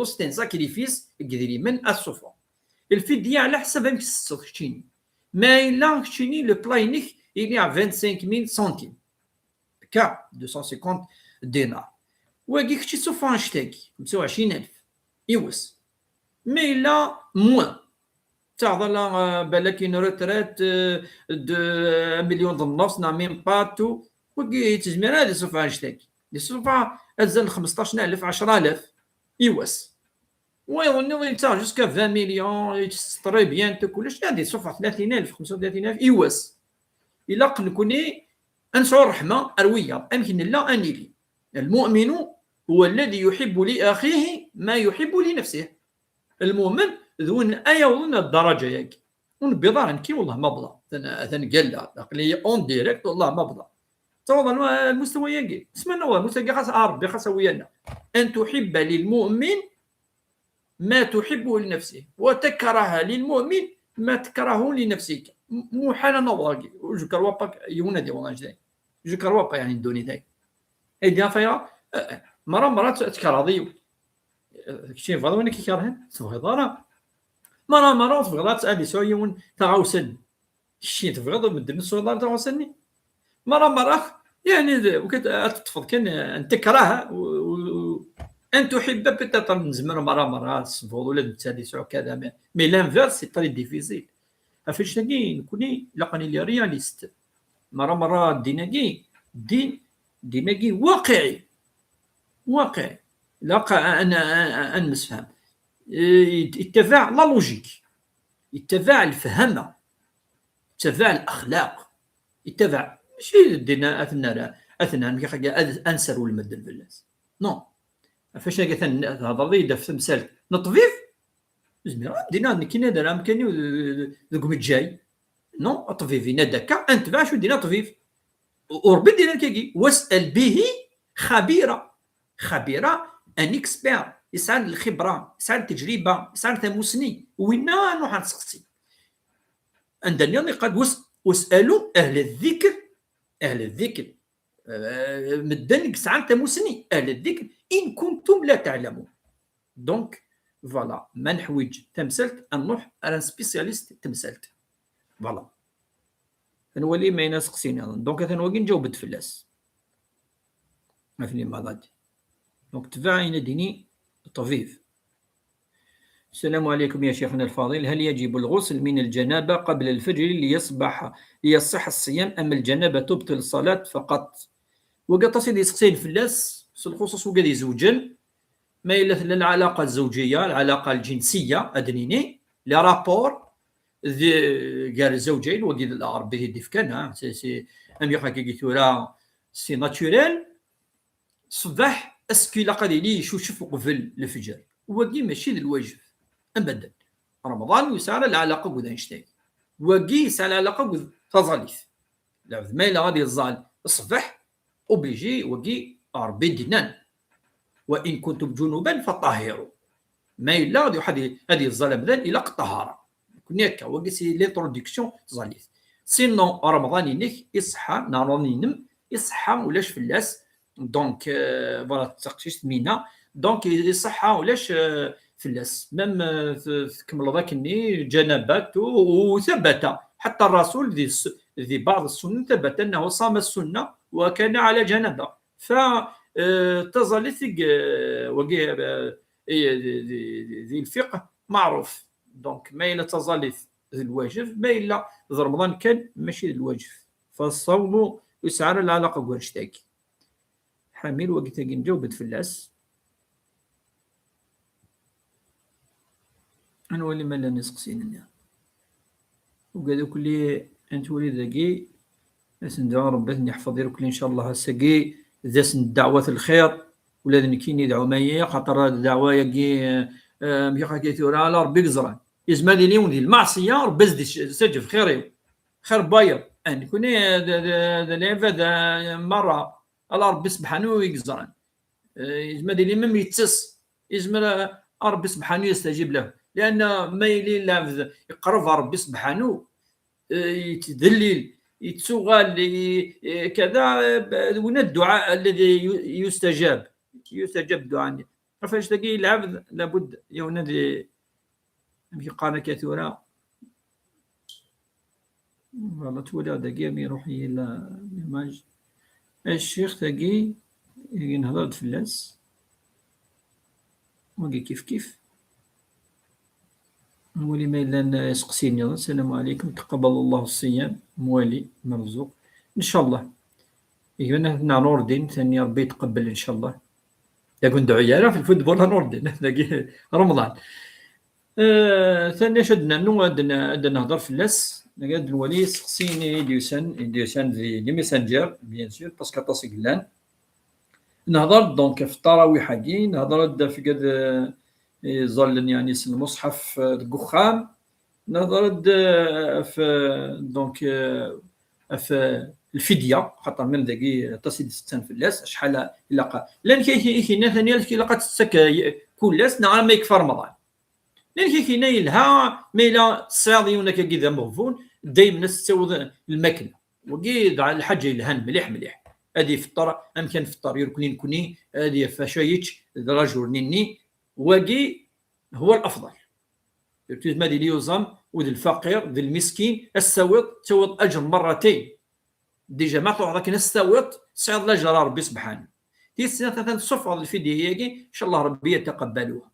سيت ان ساكريفيس كديري من السفر الفدية على حسب كتشيني ما إلا كتشيني لو بلاينيك il y a 25 000 centimes كا 250 دينار وكي كتشي سوفان شتاكي 25,000 يوس مي لا موان تعضل بالك ان روتريت دو 1 مليون ونص نا ميم باتو وكي تجمير هذه سوفان شتاكي لي سوفا ازال 15,000 10,000 يوس ويظن يتاع جوسكا 20 مليون يستري بيان كلش هذه سوفا 30,000 35,000 يوس إلا نكوني أنسعوا الرحمة أروية أمكن لا أنيلي المؤمن هو الذي يحب لأخيه ما يحب لنفسه. المؤمن ذون أيا وظن الدرجة ياك ونبيضار نكي والله ما بضا ثن قال عقلية أون ديريكت والله ما بضا توضن المستوى ياكي اسمنا هو المستوى خاص ربي خاص ويانا أن تحب للمؤمن ما تحبه لنفسه وتكره للمؤمن ما تكرهه لنفسك مو حاله نواقي وجكر وابا يونا دي والله جاي جكر وابا يعني دوني داي اي ديا فيا مرات تكراضيو شي فضل كي كارهن سوي ضرا مرات فغلات ابي سويون تعاوسن شي تفغض من دم سوي ضرا تعاوسني مرات يعني وكتطفض كان انت تكره ان تحب بتاتا نزمر مرات صفوض ولا تسالي سو كذا مي لانفيرس سي طري ديفيزيل فاش نكي نكوني لقاني لي رياليست مرة ديناكي واقعي لا انا نفهم يتبع لا لوجيك يتبع الفهم يتبع الاخلاق يتبع ماشي دينا اثنا انسر والمدن بالناس نو فاش نلقى هضر لي في مثال نطفيف زميرة دينا كي نادر امكاني ذوك متجاي نو طفيف ينادك انت باش دينا طفيف وربي دينا كيكي واسال به خبيره ان اكسبير يسعى الخبره يسعى التجربه يسعى تموسني وين نروح نسقسي عندنا قد واسالوا اهل الذكر مدن يسعى تموسني اهل الذكر ان كنتم لا تعلمون. دونك فوالا ما نحويج تمثلت نروح على سبيسياليست تمثلت فوالا نولي ما ينسقسيني دونك تنولي نجاوب فلاس ما فيني ما غادي دونك تبع يناديني طبيب. السلام عليكم يا شيخنا الفاضل، هل يجب الغسل من الجنابة قبل الفجر ليصح الصيام أم الجنابة تبطل الصلاة فقط؟ وقد تصل يسقسين فلاس بالخصوص وقد يزوجن ما إلا العلاقة الزوجية العلاقة الجنسية أدنيني لي رابور قال الزوجين وقيل ربي يدي فكان سي ام يخا كي تورا سي ناتوريل صباح اسكو لا قادي لي يشوف قبل الفجر وقي ماشي الواجب ابدا. رمضان يسال العلاقه بودانشتاين وقي يسال العلاقه بتظاليف لا ما الا غادي الظال الصباح اوبليجي وقي ربي دينان وان كنتم جنوبا فطهروا ما الا غادي واحد هذه الظلام ذا الى الطهاره هكا وقسي لينتروداكسيون تزاليف سينو رمضان ينك يصحى نهار ينم يصحى ولاش فلاس دونك فوالا تسقسيش مينا دونك يصحى ولاش فلاس ميم تكمل ذاك الني جنابات وثبت حتى الرسول ذي بعض السنن ثبت انه صام السنه وكان على جنابه ف تزاليث وقي ذي الفقه معروف دونك ما إلا تزاليث الواجب ما إلا رمضان كان ماشي الواجب فالصوم يسعى العلاقة قوانشتاكي حميل وقت نجاوبت فلاس أنا ولي ما لا نسقسين وقالوا كلي أنت ولي ذاكي ندعو ربي يحفظ يركل إن شاء الله هساكي ذاس الدعوة الخير ولازم كاين يدعو معايا خاطر الدعوة ياكي ميخا كيثورا على ربي يزرع يزمالي اليوم ديال المعصية ربي سجف خير باير ان كوني العباد مرة على ربي سبحانه يزرع يزمالي لي ميم يتسس يزمل ربي سبحانه يستجيب له لأن ما يلي لا يقرب ربي سبحانه يتذلل يتسوغال كذا وين الدعاء الذي يستجاب الدعاء فاش تلقي العبد لابد ينادي قانا كثيرا والله تولا دقيقة يروح إلى الماج الشيخ تلقي ينهضر فلاس وقي كيف مولي ما إلا يسقسيني السلام عليكم تقبل الله الصيام موالي مرزوق إن شاء الله يقولنا نور دين ثاني ربي يتقبل إن شاء الله يكون دعية في الفوتبول نور دين رمضان ثاني شدنا عندنا نهضر في اللاس قاد الولي سقسيني ديوسان في لي ميسنجر بيان سور باسكو طاسي قلان نهضر دونك في التراويح هاكي نهضر في قد يظل يعني المصحف القخام نظرت في دونك في الفديه خاطر من ذاكي تصيد 60 فلاس شحال الا لان كاين ثاني الا قد كلاس نهار ما يكفى رمضان لان كاين يلها ما الا صاضي ولا كذا مغفون دايما تستوض الماكله وكي على الحاجه الهن مليح هذه فطر امكن فطر يركنين كوني هذه فشايتش رجل نيني وقي هو الافضل ما دي اليوزم وذي الفقير ذي المسكين السويط توض اجر مرتين ديجا ما تعرف لكن السويط صعد لاجر ربي سبحانه في سنه صفر الفديه هي ان شاء الله ربي يتقبلوها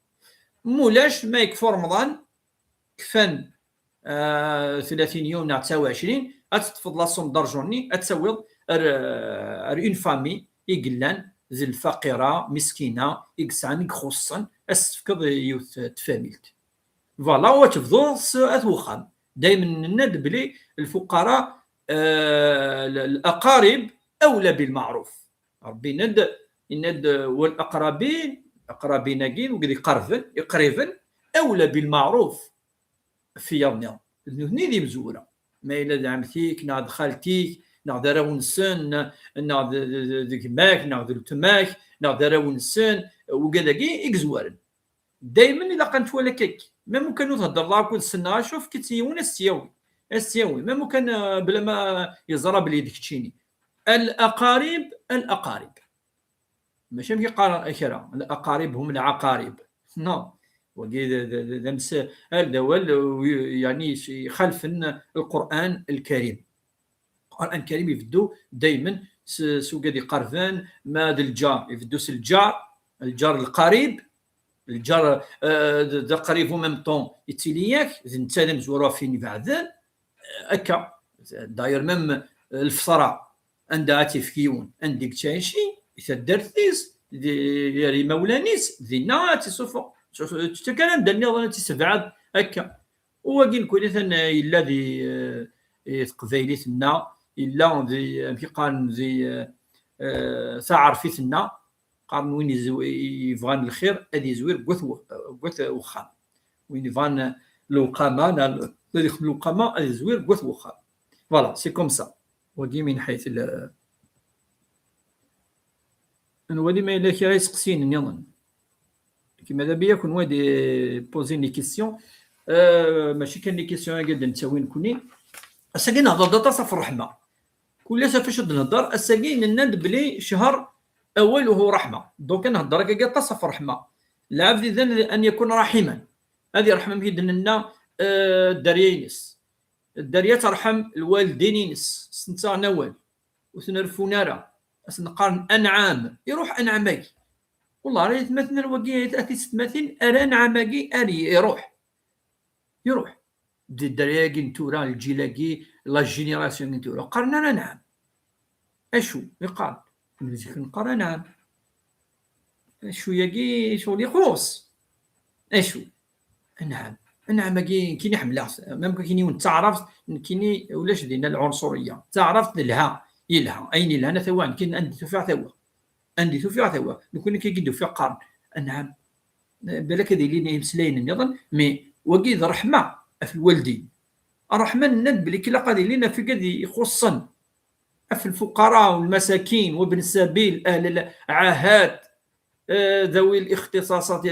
مولاش ما يكفى رمضان كفن 30 يوم ناع 29 اتفضل الصوم درجوني اتسوض اون فامي يقلان ذي الفقيره مسكينه يقسعني خصا اسفكض يوث تفاميلت فوالا وتفضل اتوخم دائما ند بلي الفقراء الاقارب اولى بالمعروف ربي ند والاقربين اقربين وقد يقربن اولى بالمعروف في يومنا هني ذي مزوره ما إلا عمتيك ناض خالتيك ناض راونسن ناض ديك ناض تماك ناض راونسن وكذاكي إكزوارن دائما إلا كانت ولا كيك ما ممكن تهضر لا كون سنا شوف كيتيون استياوي ما ممكن بلا ما يزرى بلي ديك تشيني الأقارب ماشي مكي قال كرا الأقارب هم العقارب نو لمس يعني خلف القرآن الكريم. القرآن الكريم يفدو دائما سو قد قرفان ما الجار يفدو الجار القريب الجار دا قريب ميم طون يتيلياك انت مزورا فين بعدين هكا داير ميم الفصرة عندها تفكيون عندك تشي يتدرتيس دي مولانيس دينا تسوفو تكلم دني ظن تسبعد هكا وكين كويثن الا ذي قبيلتنا الا ذي كي قال ذي تعرفيتنا قال وين يبغان الخير ادي زوير قوث وخا وين يبغان الوقامه لا يخدم الوقامه ادي زوير قوث وخا فوالا سي كوم سا وكي من حيث نولي ما الا كي يسقسين نظن كيما دابا كون وادي بوزين لي كيسيون ماشي كان لي كيسيون قد نتاوين كوني اساكي نهضر داتا في الرحمه كل فاش نهضر اساكي نند بلي شهر اوله رحمه دونك نهضر كاع تصف رحمه العبد اذن ان يكون رحيما هذه رحمه بيدنا لنا الدريينس الدريه ترحم الوالدين ينس سنتا نوال وثنرفونا راه نقارن انعام يروح انعامك والله راه يتمثل الوقيه تاتي ستماثل ارى نعماكي اري يروح دي الدرياكي نتورا الجيلاكي لا جينيراسيون نتورا قرنا نعم اشو يقال نقرا نعم اشو ياكي شغل خلص اشو نعم كيني حمله ممكن كيني تعرفت كيني ولاش دينا العنصريه تعرفت لها يلها اين لها انا ثوان كاين عندي توفيع ثوا نكون كيقدو في قرن نعم بالك هذه اللي يمسلين نظن مي وقيد رحمه في الوالدين الرحمه ند بلي كلا قادي لينا في قد يخصن في الفقراء والمساكين وابن السبيل اهل العاهات ذوي الاختصاصات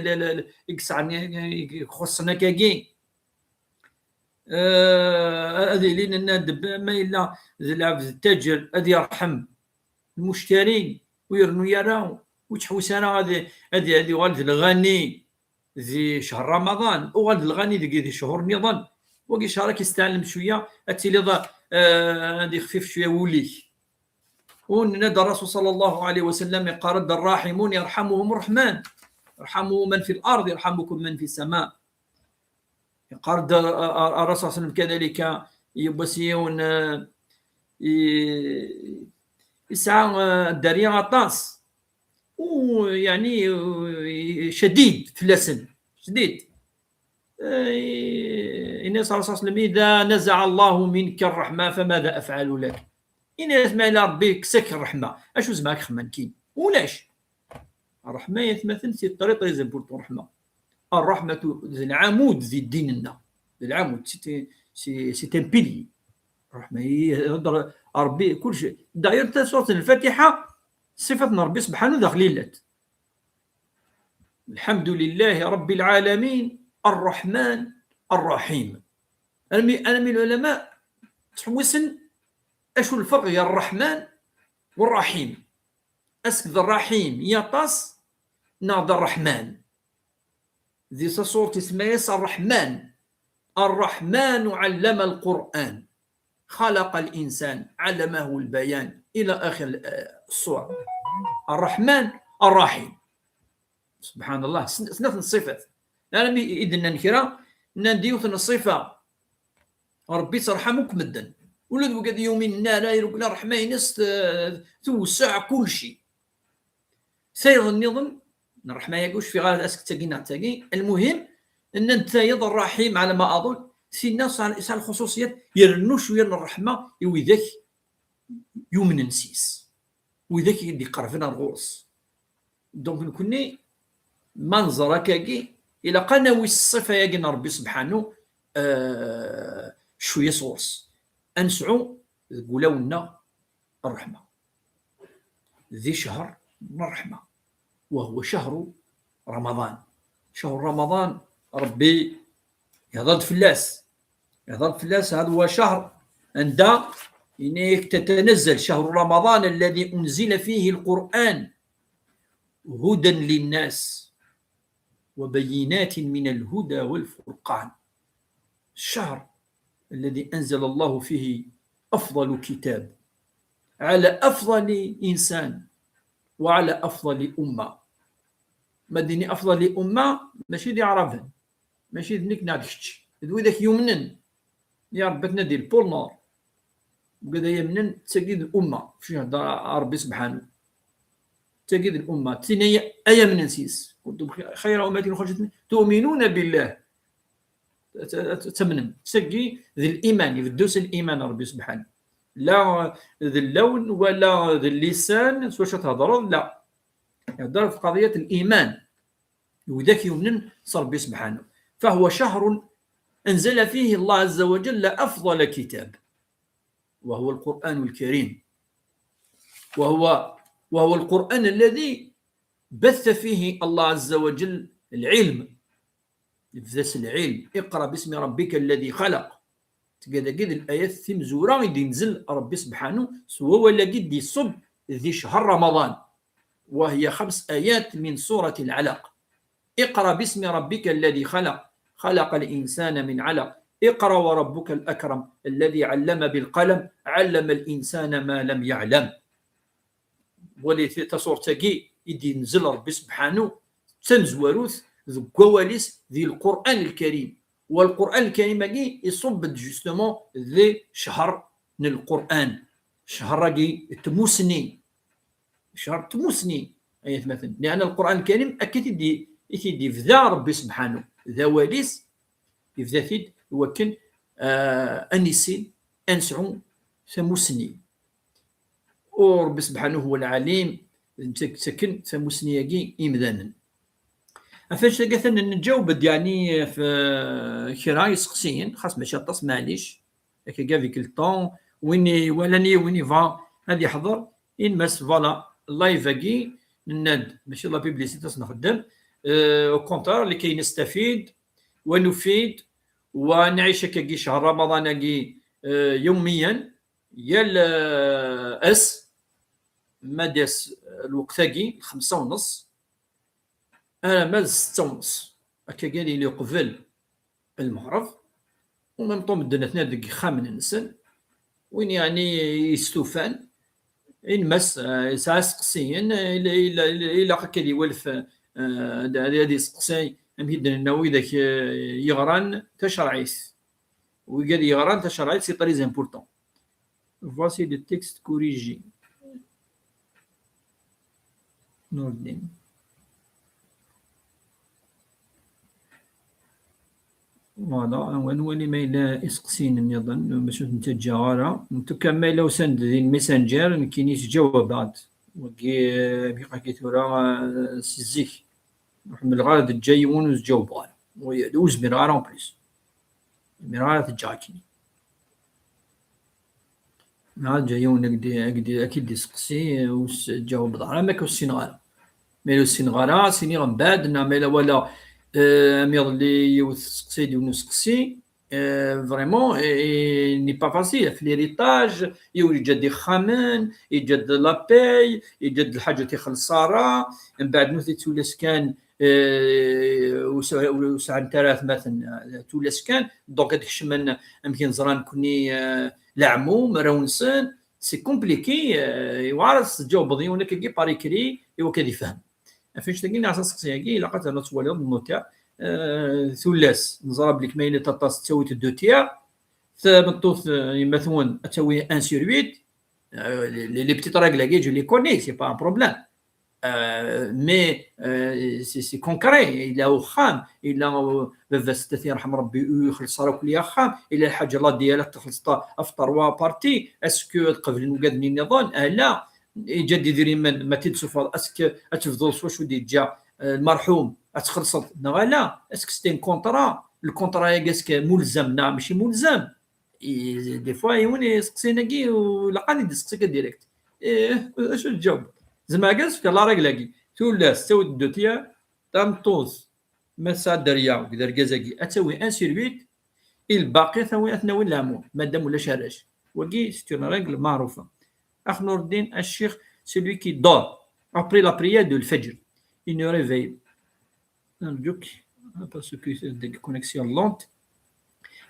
يخصنا كاكي هذه لينا ند ما الا التاجر هذه يرحم المشترين ويرنو يراو وتحوسنا هذه والد الغني ذي شهر رمضان وغالد الغني ذي شهور نظام وكي شهرك يستعلم شويه اتيلي هذه خفيف شويه ولي ونادى الرسول صلى الله عليه وسلم قال الراحمون يرحمهم الرحمن ارحموا من في الارض يرحمكم من في السماء قال الرسول صلى الله عليه وسلم كذلك يبسيون يسعى الدريا غطاس ويعني شديد في اللسن شديد النبي صلى الله عليه وسلم إذا نزع الله منك الرحمة فماذا أفعل لك إن يسمع إلى ربي كسك الرحمة أشو زماك خمانكين ولاش الرحمة يتمثل في الطريق يزبط الرحمة الرحمة العمود ذي ديننا العمود سي تمبيلي الرحمة هي ربي كل شيء داير سورة الفاتحة صفة ربي سبحانه داخليلات الحمد لله رب العالمين الرحمن الرحيم. أنا من العلماء تحوسن أشو الفرق يا الرحمن والرحيم أسك الرحيم يطاس ناض الرحمن ذي صورة اسمها الرحمن علم القرآن خلق الإنسان علمه البيان إلى آخر الصورة الرحمن الرحيم سبحان الله سنة الصفات أنا إذن نكرا نديوث الصفة ربي ترحمك مدن ولد وقد يومين لا يرقل الرحمة ينس توسع كل شيء سير النظام الرحمة يقوش في غالة أسك تاقي المهم أن أنت يضع الرحيم على ما أظن سي الناس على الخصوصيات يرنوش ويرن الرحمة وذاك يومن نسيس وذاك يدي قرفنا الغرس دونك نكوني منظر كاكي إلى قناوي الصفة يقين ربي سبحانه شوية صورس أنسعوا قولوا لنا الرحمة. ذي شهر الرحمة وهو شهر رمضان. شهر رمضان ربي يهضر فلاس هذا هو شهر عند إنك تتنزل شهر رمضان الذي أنزل فيه القرآن هدى للناس وبينات من الهدى والفرقان. الشهر الذي أنزل الله فيه أفضل كتاب على أفضل إنسان وعلى أفضل أمة. مديني أفضل أمة ماشي دي عرفن ماشي دنيك نعدكش ذو ذاك يمنن يا رب تنادي البول نور وكذا يمنن تسجد الأمة في ربي سبحانه تجد الأمة تنيا أيا من نسيس كنتم خير أمة خرجت تؤمنون بالله تمنن تسقي ذي الإيمان يفدوس الإيمان ربي سبحانه لا ذي اللون ولا ذي اللسان سواش تهضروا لا يهضر في قضية الإيمان وذاك يمنن ربي سبحانه. فهو شهر أنزل فيه الله عز وجل أفضل كتاب وهو القرآن الكريم وهو القرآن الذي بث فيه الله عز وجل العلم. يفدس العلم اقرأ باسم ربك الذي خلق تقدر قد الآيات ثم زورا يدي نزل ربي سبحانه سوا ولا قد يصب ذي شهر رمضان وهي 5 آيات من سورة العلق. اقرأ باسم ربك الذي خلق خلق الإنسان من علق اقرأ وربك الأكرم الذي علم بالقلم علم الإنسان ما لم يعلم. ولي تصور تاقي يدي نزل ربي سبحانه تنزوروث ذو كواليس ذي القرآن الكريم. والقرآن الكريم يصب جوستومون ذي شهر من القرآن شهر راقي تموسني شهر تموسني أيات مثلا لأن القرآن الكريم أكيد يدي فذا ربي سبحانه ذا واليس يفذا ثيد وكن أنيسين أنسعون ثموسني وربي سبحانه هو العليم سكن ثموسني إمذانا. أفاش تلقى نجاوب يعني في كرا يسقسين خاص باش يطاس معليش هكا فيك الطون ويني فا هادي يحضر ماس فوالا اللايف كي ناد ماشي لا بيبليسيتي نخدم او كونتر لكي نستفيد ونفيد ونعيش كي شهر رمضان كي يوميا يال اس مادس الوقت كي 5:30 أنا مال 6:30 هكا قال لي قبل المغرب ومن طوم الدنيا تنادق خامن نسن وين يعني يستوفان مس ساعة سقسيين إلا هكا يولف هادي سقسي أمهد النووي ذاك يغران تشرعيس وقال يغران تشرعيس سي تري امبورطون. فواسي لو تكست كوريجي نور الدين. فوالا ونولي ما إلا إسقسين نظن باش نتجا غارة نتكمل لو سند ذي الميسنجر كينيش جواب بعد وكي بقى كي تورا سيزيك نحمل غارة الجاي ونوز جواب غارة ويدوز من غارة اون بليس من غارة تجاكيني نهار جايون أكيد يسقسي وجاوب غارة ما كو السنغارة ميلو السنغارة سيني غنباد نعمل ولا أمير اللي يسقسي ونسقسي فريمون ني با فاسيل في ليريتاج يوجد دي خامن يوجد لاباي يوجد الحاجة تيخلص صارا من بعد نوثي تولس كان وساعة ثلاث مثلا تولس كان دونك هاديك الشمن يمكن زران كوني لعمو مراونسن سي كومبليكي يوارس جاوب ضيونك كي باريكري يو كدي فهم فاش تلقيني على اساس كي لقيت انا تولي النوتيا ثلاث نزرب لك مايله تطاس تسوي دو تيا ثبطوث مثلا تسوي 1 sur 8 لي بتيت ريغل كي جو لي كوني سي با ان بروبليم مي سي كونكري الى خام الى بفاستي رحم ربي يخلص راه كل خام الى الحاجه لا ديالك تخلص افطر وا بارتي اسكو قبل نقدني النظام لا يجدد ما تدسو اسك اتفضل واش ودي جا المرحوم اتخلصت لا اسك ستين كونطرا الكونطرا ياسك ملزم نعم ماشي ملزم دي فوا يوني يسقسينا كي ولقاني نسقسيك ديريكت اش تجاوب زعما كاس في لا ريغلاكي تولا ستود دوتيا تامطوز مسا دريا كدار كازاكي اتساوي 1 sur 8 الباقي ثوي اثنوي العمود مادام ولا شراش وكي سيت اون ريغل معروفه. اخ نور الدين الشيخ celui qui dort après la prière de l'Fajr il ne réveille نرجوك parce que c'est des connexions lentes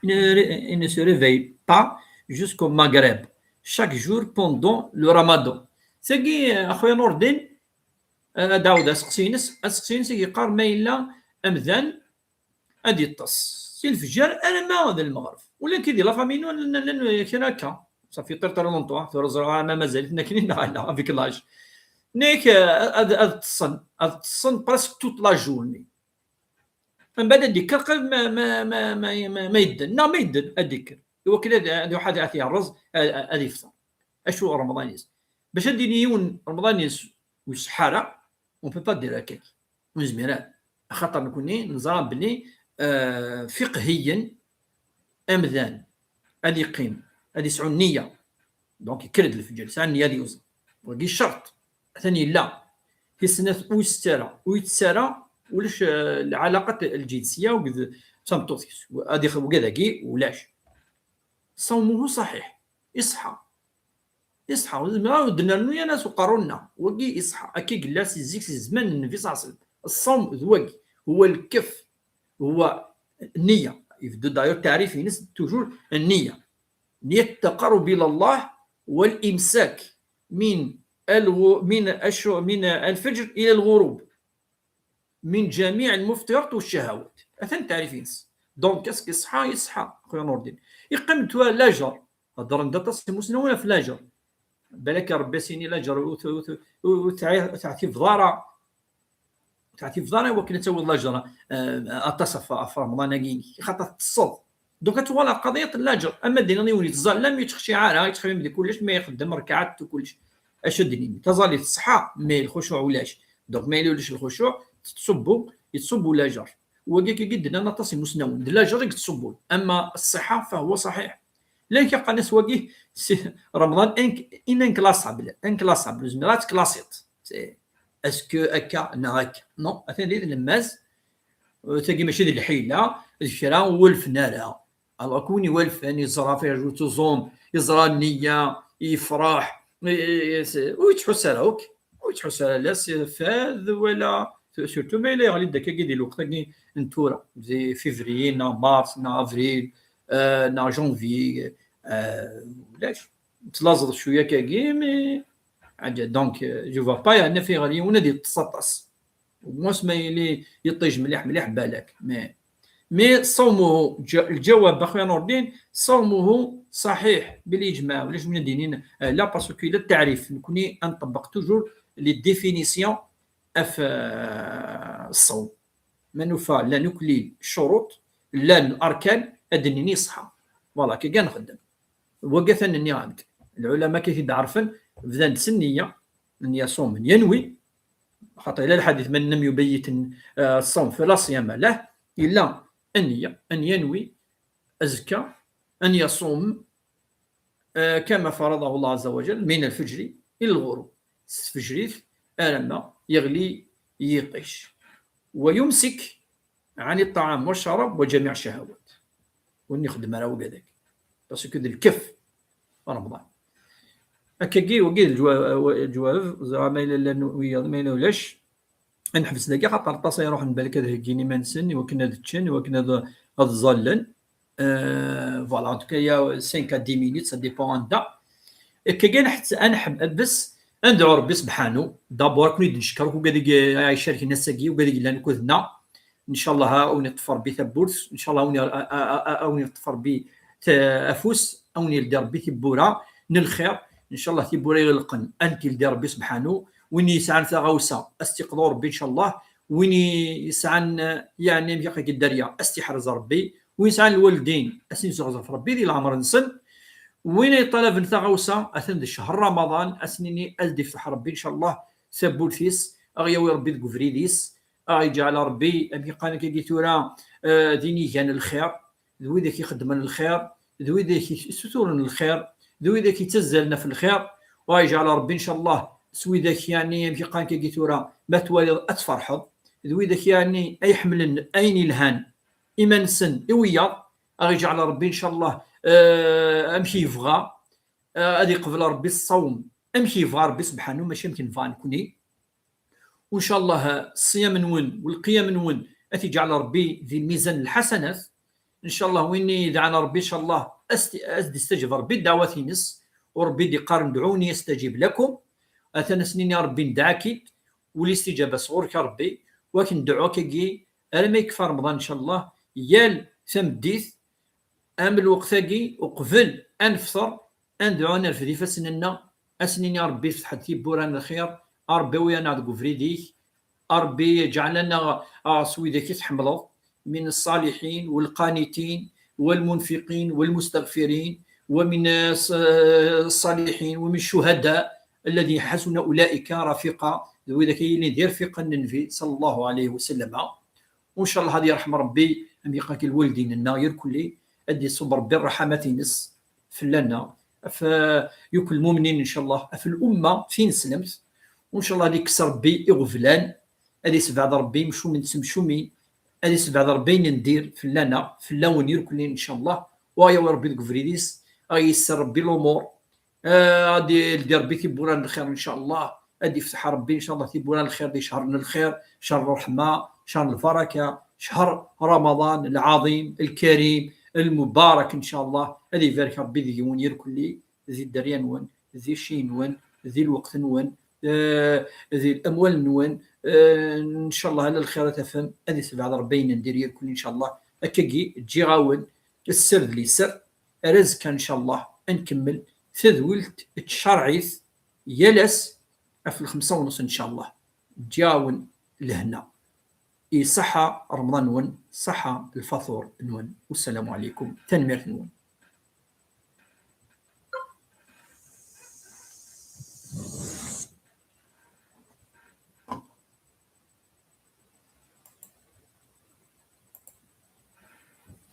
il ne se réveille pas jusqu'au Maghreb chaque jour pendant le Ramadan. ساقي اخويا نور الدين داود اسقسينس يقار ما الا امذان غادي يطس سي الفجر انا ما هذا المغرب ولا كيدير لا فامينو لان كاين هكا صافي طير لونطوا ترزر ما مازال كاينين لا افيك لاج نيك هاد تصن براسك توت لا جورني من بعد الذكر قبل ما يدن ما يدن الذكر وكل هذا واحد يعطيه الرز هذه يفطر اشو رمضانيس باش الدينيون رمضانيس والسحاره اون بو با دير هكاك ونزميرات خاطر نكوني نزرب بلي فقهيا امذان هذه يقيم هذه يسعوا النيه دونك يكرد الفجر يسعى النيه هذه يوزن وكي الشرط ثاني لا في سنه ويتسارى ولاش العلاقه الجنسيه وكذا سامطوسيس هذه وكذاكي ولاش صومه صحيح يصحى ما درنا له ناس وقرونا وكي يصحى اكي جلاس يزيك زمان النبي صلى الله عليه وسلم الصوم ذوق هو الكف هو النيه يبدو داير تعريف ناس توجور النيه نيه التقرب الى الله والامساك من الفجر الى الغروب من جميع المفطرات والشهوات اثن تعريفين دونك كاسك يصحى خويا نور الدين يقيم توا لاجر هضر ندا تصيم مسنونه في لاجر بالك ربي سيني لاجر وتعطي فضاره وكنا تسوي لاجر اتصف في رمضان كيني خاطر تصد دونك توا قضيه اللاجر اما دينا يولي تظلم يتخشي عاره يتخشي من كلش ما يخدم ركعات وكلش اش ديني تظل الصحه ما الخشوع ولاش دونك ما يلولش الخشوع يتصبوا لاجر وكي قدنا نتصي مسنون لاجر يتصبوا اما الصحه فهو صحيح لكن كيبقى ناس واقي رمضان انكلاسابل زمرات كلاسيت اسكو اكا ناك نو اثني الماز تاقي ماشي ديال الحيله الشرا والفناره الله كوني والفن يزرا في رجل تزوم يزرا النيه يفرح ويتحس راوك ويتحس لاس فاذ ولا سورتو ما الا غادي داك كيدير الوقت كي نتورا زي فيفري نا مارس نا افريل نا جونفي ولاش تلازض شويه كاكي مي عاد دونك جو فوا با انا في غادي ونادي تصطص موس ما يلي يطيج مليح بالك مي صومه الجواب اخويا نور الدين صومه صحيح بالاجماع ولاش من دينين لا باسكو لا التعريف نكوني نطبق توجور لي ديفينيسيون اف الصوم منوفا لا نكلي الشروط لا الاركان ادنيني يصحى فوالا كي كنخدم وقف انني عاد العلماء كيف عارفين بدا النيه صوم ينوي خاطر الى الحديث من لم يبيت الصوم فلا صيام له الا النيه ان ينوي ازكى ان يصوم كما فرضه الله عز وجل من الفجر الى الغروب الفجر لما يغلي يقش ويمسك عن الطعام والشراب وجميع الشهوات ونخدم على وكذاك باسكو الكف رمضان هكاكي وكاين الجواب زعما ما ينولاش نحبس داكا خاطر الطاسه يروح نبالك هذا كيني ما نسن وكنا تشن وكنا هذا الظلن فوالا ان توكا يا 5 à 10 minutes ça dépend عندها كاين حتى انا نحب بس ندعو ربي سبحانه دابور كوني نشكرك وكذلك يشارك الناس كي وكذلك لان كذنا ان شاء الله اوني طفر بثبوت ان شاء الله اوني طفر بافوس اوني لدي ربي ثبورا نالخير ان شاء الله ثبورا يغلقن انت لدي ربي سبحانه وين يسعن ثغوسه استقدار ربي ان شاء الله وين يسعن يعني يقيك الدريا استحرز ربي وين يسعن الوالدين اسنسو في ربي ديال العمر نسن وين يطلب نثغوسه اثن الشهر رمضان اسنيني الدي فتح ربي ان شاء الله ثبول فيس اغيوي ربي الكفريديس يجعل ربي ابي قال كي تورا ديني كان الخير وذا كيخدم الخير ذوي ذاك يسترون الخير، ذوي ذاك يتزلنا في الخير، ويجعل ربي ان شاء الله سوي ذاك يعني كي قال كي تورا ما توالي اتفرحض، ذوي ذاك يعني اي حمل اين الهان ايمان سن اويا غيجعل ربي ان شاء الله امشي يفغى غادي قبل ربي الصوم امشي يفغى ربي سبحانه ماشي يمكن فان كوني، وان شاء الله الصيام نون والقيام نون اتجعل ربي ذي الميزان الحسنات ان شاء الله. ويني دعانا ربي ان شاء الله استجب ربي الدعوات نس، وربي دي قارن دعوني يستجيب لكم، اثنا سنين يا ربي ندعاكي والاستجابه صغورك ربي، ولكن دعوك كي ما يكفى رمضان ان شاء الله يال ثمديث ام الوقت كي وقبل انفطر اندعونا في فسننا اسنين يا ربي فتح تيبوران الخير، ربي ويانا عدكو فريديك، ربي جعلنا سويدة كي تحملوا من الصالحين والقانتين والمنفقين والمستغفرين، ومن الصالحين ومن الشهداء الذي حسن أولئك رفيقا، ذوي ذاك اللي دير رفيقا النبي صلى الله عليه وسلم. وإن شاء الله هذه يرحم ربي أم يقاك الوالدين الناير كلي أدي صبر بالرحمات نس في لنا فيكل المؤمنين إن شاء الله في الأمة فين سلمت، وإن شاء الله اللي كسر ربي إغفلان هذه سبع ربي مشو من سمشومي هذه سبع ربي ندير في لنا في اللون يركلين ان شاء الله، ويا ربي الكفريديس يسر ربي الامور غادي دير ربي تيبوران الخير ان شاء الله، غادي يفتح ربي ان شاء الله تيبوران الخير دي شهرنا الخير، شهر الرحمه، شهر البركه، شهر رمضان العظيم الكريم المبارك ان شاء الله. هذه يبارك ربي ذي ونير كلي ذي الدريان ون ذي الشين ون ذي الوقت ون ذي الاموال نون ان شاء الله على الخيرات افهم هذه سبع ربي ندير كل ان شاء الله هكاكي تجي غاون السر اللي سر رزق ان شاء الله نكمل تذولت الشرعيث يلس في 5:30 ان شاء الله جاون لهنا صحة رمضان نون صحة الفطور نون، والسلام عليكم تنمير نون.